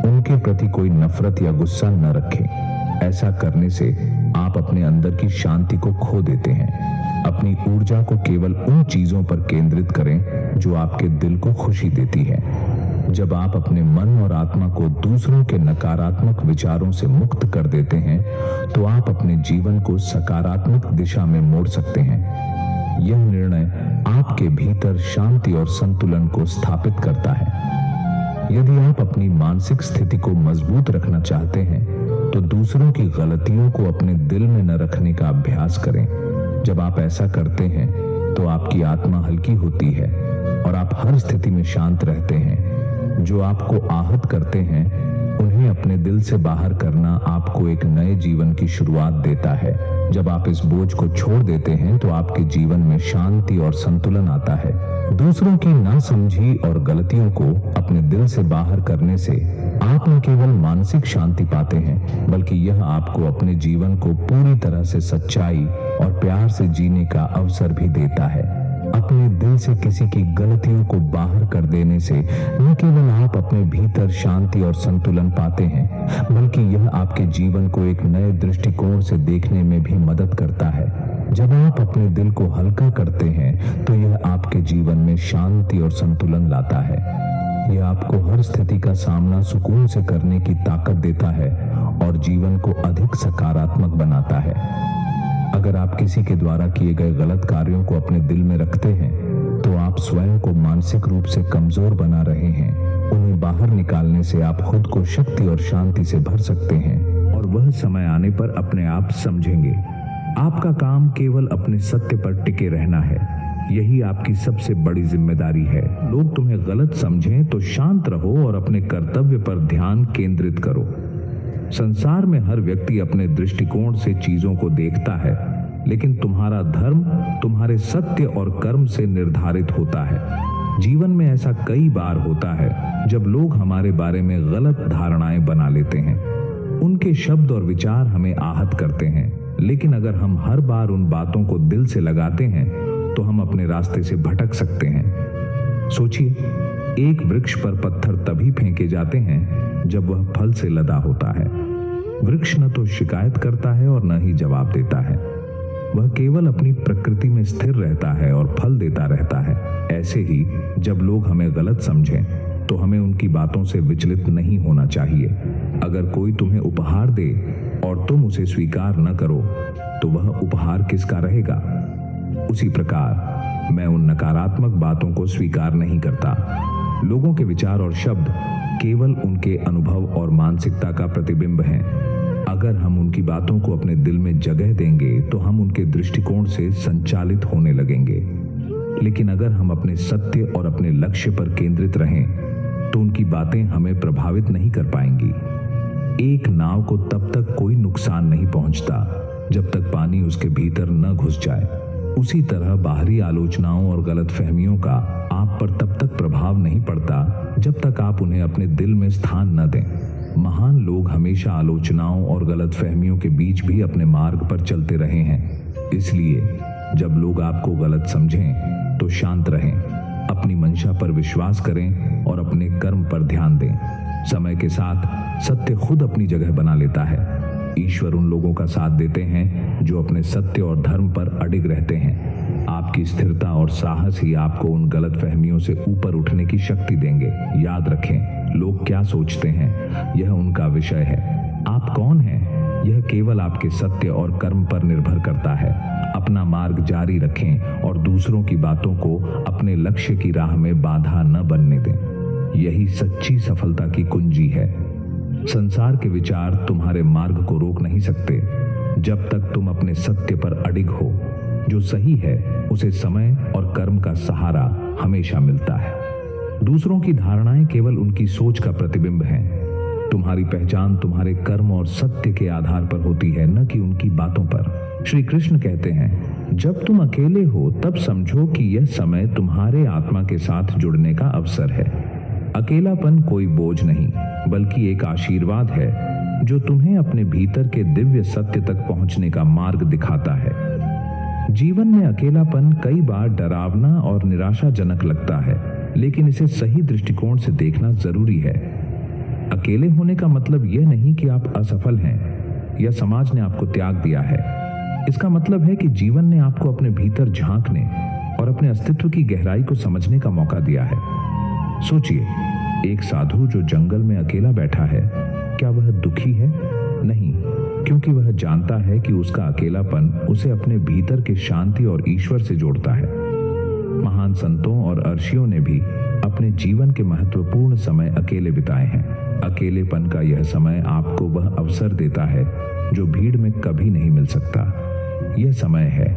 उनके प्रति कोई नफरत या गुस्सा न रखें। ऐसा करने से आप अपने अंदर की शांति को खो देते हैं। अपनी ऊर्जा को केवल उन चीजों पर केंद्रित करें जो आपके दिल को खुशी देती है। जब आप अपने मन और आत्मा को दूसरों के नकारात्मक विचारों से मुक्त कर देते हैं तो आप अपने जीवन को सकारात्मक दिशा में मोड़ सकते हैं। यह निर्णय आपके भीतर शांति और संतुलन को स्थापित करता है। यदि आप अपनी मानसिक स्थिति को मजबूत रखना चाहते हैं तो दूसरों की गलतियों को अपने दिल में न रखने का अभ्यास करें। जब आप ऐसा करते हैं तो आपकी आत्मा हल्की होती है और आप हर स्थिति में शांत रहते हैं। जो आपको आहत करते हैं उन्हें अपने दिल से बाहर करना आपको एक नए जीवन की शुरुआत देता है। जब आप इस बोझ को छोड़ देते हैं तो आपके जीवन में शांति और संतुलन आता है। दूसरों की नासमझी और गलतियों को अपने दिल से बाहर करने से आप न केवल मानसिक शांति पाते हैं बल्कि यह आपको अपने जीवन को पूरी तरह से सच्चाई और प्यार से जीने का अवसर भी देता है। अपने दिल से किसी की गलतियों को बाहर कर देने से न केवल आप अपने भीतर शांति और संतुलन पाते हैं बल्कि यह आपके जीवन को एक नए दृष्टिकोण से देखने में भी मदद करता है। जब आप अपने दिल को हल्का करते हैं तो यह आपके जीवन में शांति और संतुलन लाता है। यह आपको हर स्थिति का सामना सुकून से करने की ताकत देता है और जीवन को अधिक सकारात्मक बनाता है। अगर आप किसी के द्वारा किए गए गलत कार्यों को अपने दिल में रखते हैं तो आप स्वयं को मानसिक रूप से कमजोर बना रहे हैं। उन्हें बाहर निकालने से आप खुद को शक्ति और शांति से भर सकते हैं और वह समय आने पर अपने आप समझेंगे। आपका काम केवल अपने सत्य पर टिके रहना है। यही आपकी सबसे बड़ी जिम्मेदारी है। लोग तुम्हें गलत समझें तो शांत रहो और अपने कर्तव्य पर ध्यान केंद्रित करो। संसार में हर व्यक्ति अपने दृष्टिकोण से चीजों को देखता है, लेकिन तुम्हारा धर्म तुम्हारे सत्य और कर्म से निर्धारित होता है। जीवन में ऐसा कई बार होता है जब लोग हमारे बारे में गलत धारणाएं बना लेते हैं। उनके शब्द और विचार हमें आहत करते हैं, लेकिन अगर हम हर बार उन बातों को दिल से लगाते हैं तो हम अपने रास्ते से भटक सकते हैं। सोचिए, एक वृक्ष पर पत्थर तभी फेंके जाते हैं जब वह फल से लदा होता है। वृक्ष न तो शिकायत करता है और न ही जवाब देता है। वह केवल अपनी प्रकृति में स्थिर रहता है और फल देता रहता है। ऐसे ही जब लोग हमें गलत समझें तो हमें उनकी बातों से विचलित नहीं होना चाहिए। अगर कोई तुम्हें उपहार दे और तुम उसे स्वीकार न करो तो वह उपहार किसका रहेगा? उसी प्रकार मैं उन नकारात्मक बातों को स्वीकार नहीं करता। लोगों के विचार और शब्द केवल उनके अनुभव और मानसिकता का प्रतिबिंब हैं। अगर हम उनकी बातों को अपने दिल में जगह देंगे तो हम उनके दृष्टिकोण से संचालित होने लगेंगे। लेकिन अगर हम अपने सत्य और अपने लक्ष्य पर केंद्रित रहें तो उनकी बातें हमें प्रभावित नहीं कर पाएंगी। एक नाव को तब तक कोई नुकसान नहीं पहुंचता जब तक पानी उसके भीतर न घुस जाए। उसी तरह बाहरी आलोचनाओं और गलतफहमियों का आप पर तब तक प्रभाव नहीं पड़ता जब तक आप उन्हें अपने दिल में स्थान न दें। महान लोग हमेशा आलोचनाओं और गलतफहमियों के बीच भी अपने मार्ग पर चलते रहे हैं। इसलिए जब लोग आपको गलत समझें तो शांत रहें, अपनी मंशा पर विश्वास करें और अपने कर्म पर ध्यान दें। समय के साथ सत्य खुद अपनी जगह बना लेता है। ईश्वर उन लोगों का साथ देते हैं जो अपने सत्य और धर्म पर अडिग रहते हैं। आपकी स्थिरता और साहस ही आपको उन गलतफहमियों से ऊपर उठने की शक्ति देंगे। याद रखें, लोग क्या सोचते हैं यह उनका विषय है। आप कौन हैं यह केवल आपके सत्य और कर्म पर निर्भर करता है। अपना मार्ग जारी रखें और दूसरों की बातों को अपने लक्ष्य की राह में बाधा न बनने दें। यही सच्ची सफलता की कुंजी है। संसार के विचार तुम्हारे मार्ग को रोक नहीं सकते जब तक तुम अपने सत्य पर अडिग हो। जो सही है उसे समय और कर्म का सहारा हमेशा मिलता है। दूसरों की धारणाएं केवल उनकी सोच का प्रतिबिंब हैं। तुम्हारी पहचान तुम्हारे कर्म और सत्य के आधार पर होती है, न कि उनकी बातों पर। श्री कृष्ण कहते हैं, जब तुम अकेले हो तब समझो कि यह समय तुम्हारे आत्मा के साथ जुड़ने का अवसर है। अकेलापन कोई बोझ नहीं बल्कि एक आशीर्वाद है जो तुम्हें अपने भीतर के दिव्य सत्य तक पहुंचने का मार्ग दिखाता है। जीवन में अकेलापन कई बार डरावना और निराशाजनक लगता है, लेकिन इसे सही दृष्टिकोण से देखना जरूरी है। अकेले होने का मतलब यह नहीं कि आप असफल हैं या समाज ने आपको त्याग दिया है। इसका मतलब है कि जीवन ने आपको अपने भीतर झांकने और अपने अस्तित्व की गहराई को समझने का मौका दिया है। सोचिए, एक साधु जो जंगल में अकेला बैठा है, क्या वह दुखी है? नहीं, क्योंकि वह जानता है कि उसका अकेलापन उसे अपने भीतर के शांति और ईश्वर से जोड़ता है। महान संतों और ऋषियों ने भी अपने जीवन के महत्वपूर्ण समय अकेले बिताए हैं। अकेलेपन का यह समय आपको वह अवसर देता है जो भीड़ में कभी नहीं मिल सकता। यह समय है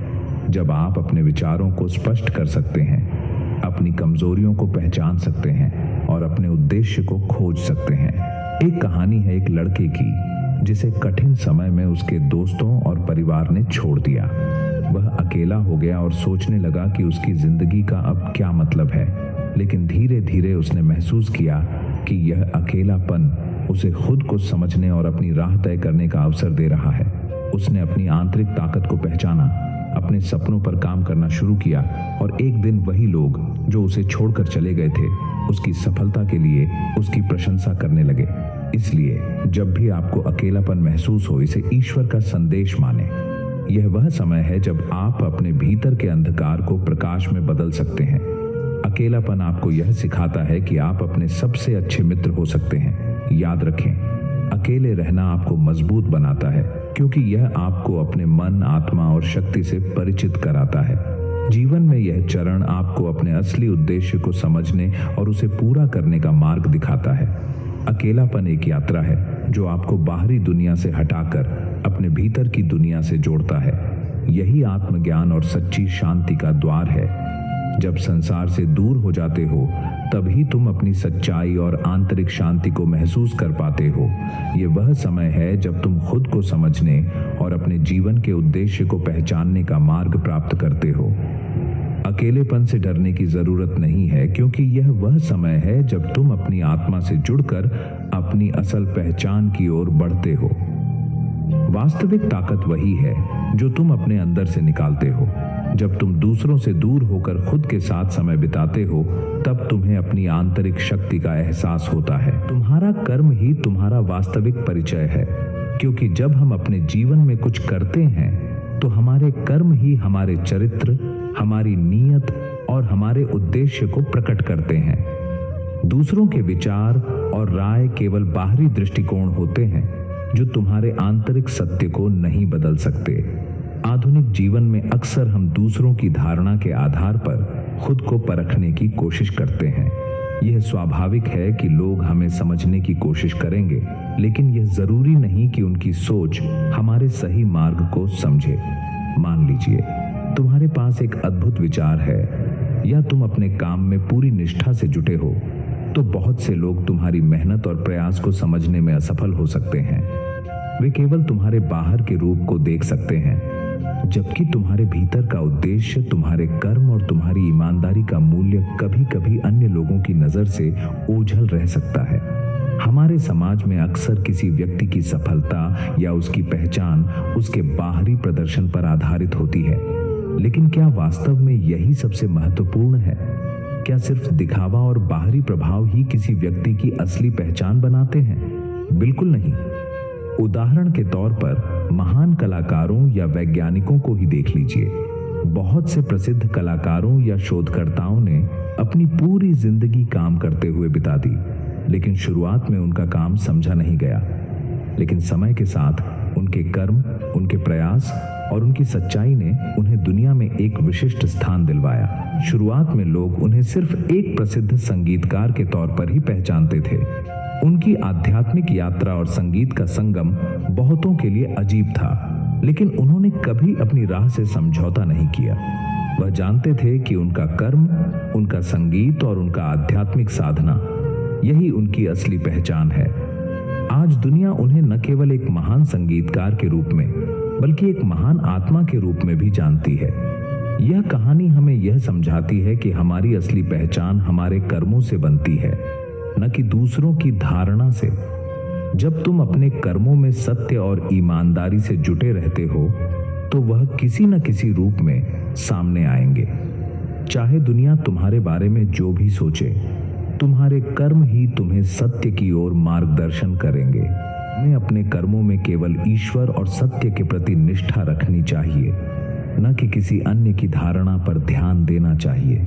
जब आप अपने विचारों को स्पष्ट कर सकते हैं, अपनी कमजोरियों को पहचान सकते हैं और अपने उद्देश्य को खोज सकते हैं। एक कहानी है एक लड़के की जिसे कठिन समय में उसके दोस्तों और परिवार ने छोड़ दिया। वह अकेला हो गया और सोचने लगा कि उसकी जिंदगी का अब क्या मतलब है। लेकिन धीरे धीरे उसने महसूस किया कि यह अकेलापन उसे खुद को समझने और अपनी राह तय करने का अवसर दे रहा है। उसने अपनी आंतरिक ताकत को पहचाना, अपने सपनों पर काम करना शुरू किया और एक दिन वही लोग जो उसे छोड़कर चले गए थे उसकी सफलता के लिए उसकी प्रशंसा करने लगे। इसलिए जब भी आपको अकेलापन महसूस हो, इसे ईश्वर का संदेश माने। यह वह समय है जब आप अपने भीतर के अंधकार को प्रकाश में बदल सकते हैं। अकेलापन आपको यह सिखाता है कि आप अपने सबसे अच्छे मित्र हो सकते हैं। याद रखें, अकेले रहना आपको मजबूत बनाता है क्योंकि यह आपको अपने मन, आत्मा और शक्ति से परिचित कराता है। जीवन में यह चरण आपको अपने असली उद्देश्य को समझने और उसे पूरा करने का मार्ग दिखाता है। अकेलापन एक यात्रा है जो आपको बाहरी दुनिया से हटाकर अपने भीतर की दुनिया से जोड़ता है। यही आत्मज्ञान और सच्ची शांति का द्वार है। जब संसार से दूर हो जाते हो तभी तुम अपनी सच्चाई और आंतरिक शांति को महसूस कर पाते हो। ये वह समय है जब तुम खुद को समझने और अपने जीवन के उद्देश्य को पहचानने का मार्ग प्राप्त करते हो। अकेलेपन से डरने की जरूरत नहीं है क्योंकि यह वह समय है जब तुम अपनी आत्मा से जुड़कर अपनी असल पहचान की ओर बढ़ते हो। वास्तविक ताकत वही है जो तुम अपने अंदर से निकालते हो। जब तुम दूसरों से दूर होकर खुद के साथ समय बिताते हो तब तुम्हें अपनी आंतरिक शक्ति का एहसास होता है। तुम्हारा कर्म ही तुम्हारा वास्तविक परिचय है, क्योंकि जब हम अपने जीवन में कुछ करते हैं तो हमारे कर्म ही हमारे चरित्र, हमारी नीयत और हमारे उद्देश्य को प्रकट करते हैं। दूसरों के विचार और राय केवल बाहरी दृष्टिकोण होते हैं जो तुम्हारे आंतरिक सत्य को नहीं बदल सकते। आधुनिक जीवन में अक्सर हम दूसरों की धारणा के आधार पर खुद को परखने की कोशिश करते हैं। यह स्वाभाविक है कि लोग हमें समझने की कोशिश करेंगे, लेकिन यह जरूरी नहीं कि उनकी सोच हमारे सही मार्ग को समझे। मान लीजिए तुम्हारे पास एक अद्भुत विचार है या तुम अपने काम में पूरी निष्ठा से जुटे हो, तो बहुत से लोग तुम्हारी मेहनत और प्रयास को समझने में असफल हो सकते हैं। वे केवल तुम्हारे बाहर के रूप को देख सकते हैं, जबकि तुम्हारे भीतर का उद्देश्य, तुम्हारे कर्म और तुम्हारी ईमानदारी का मूल्य कभी कभी अन्य लोगों की नजर से ओझल रह सकता है। हमारे समाज में अक्सर किसी व्यक्ति की सफलता या उसकी पहचान उसके बाहरी प्रदर्शन पर आधारित होती है, लेकिन क्या वास्तव में यही सबसे महत्वपूर्ण है? क्या सिर्फ दिखावा और बाहरी प्रभाव ही किसी व्यक्ति की असली पहचान बनाते हैं? बिल्कुल नहीं। उदाहरण के तौर पर महान कलाकारों या वैज्ञानिकों को ही देख लीजिए। बहुत से प्रसिद्ध कलाकारों या शोधकर्ताओं ने अपनी पूरी जिंदगी काम करते हुए बिता दी, लेकिन शुरुआत में उनका काम समझा नहीं गया। लेकिन समय के साथ उनके कर्म, उनके प्रयास और उनकी सच्चाई ने उन्हें दुनिया में एक विशिष्ट स्थान दिलवाया। शुरुआत में लोग उन्हें सिर्फ एक प्रसिद्ध संगीतकार के तौर पर ही पहचानते थे। उनकी आध्यात्मिक यात्रा और संगीत का संगम बहुतों के लिए अजीब था, लेकिन उन्होंने कभी अपनी राह से समझौता नहीं किया। वह जानते थे कि उनका कर्म, उनका संगीत और उनका आध्यात्मिक साधना, यही उनकी असली पहचान है। आज दुनिया उन्हें न केवल एक महान संगीतकार के रूप में, बल्कि एक महान आत्मा के रूप में भी जानती है। यह कहानी हमें यह समझाती है कि हमारी असली पहचान हमारे कर्मों से बनती है, न कि दूसरों की धारणा से। जब तुम अपने कर्मों में सत्य और ईमानदारी से जुटे रहते हो, तो वह किसी न किसी रूप में सामने आएंगे। चाहे दुनिया तुम्हारे बारे में जो भी सोचे, तुम्हारे कर्म ही तुम्हें सत्य की ओर मार्गदर्शन करेंगे। हमें अपने कर्मों में केवल ईश्वर और सत्य के प्रति निष्ठा रखनी चाहिए, न कि किसी अन्य की धारणा पर ध्यान देना चाहिए।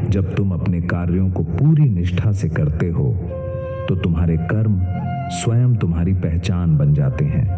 जब तुम अपने कार्यों को पूरी निष्ठा से करते हो, तो तुम्हारे कर्म स्वयं तुम्हारी पहचान बन जाते हैं।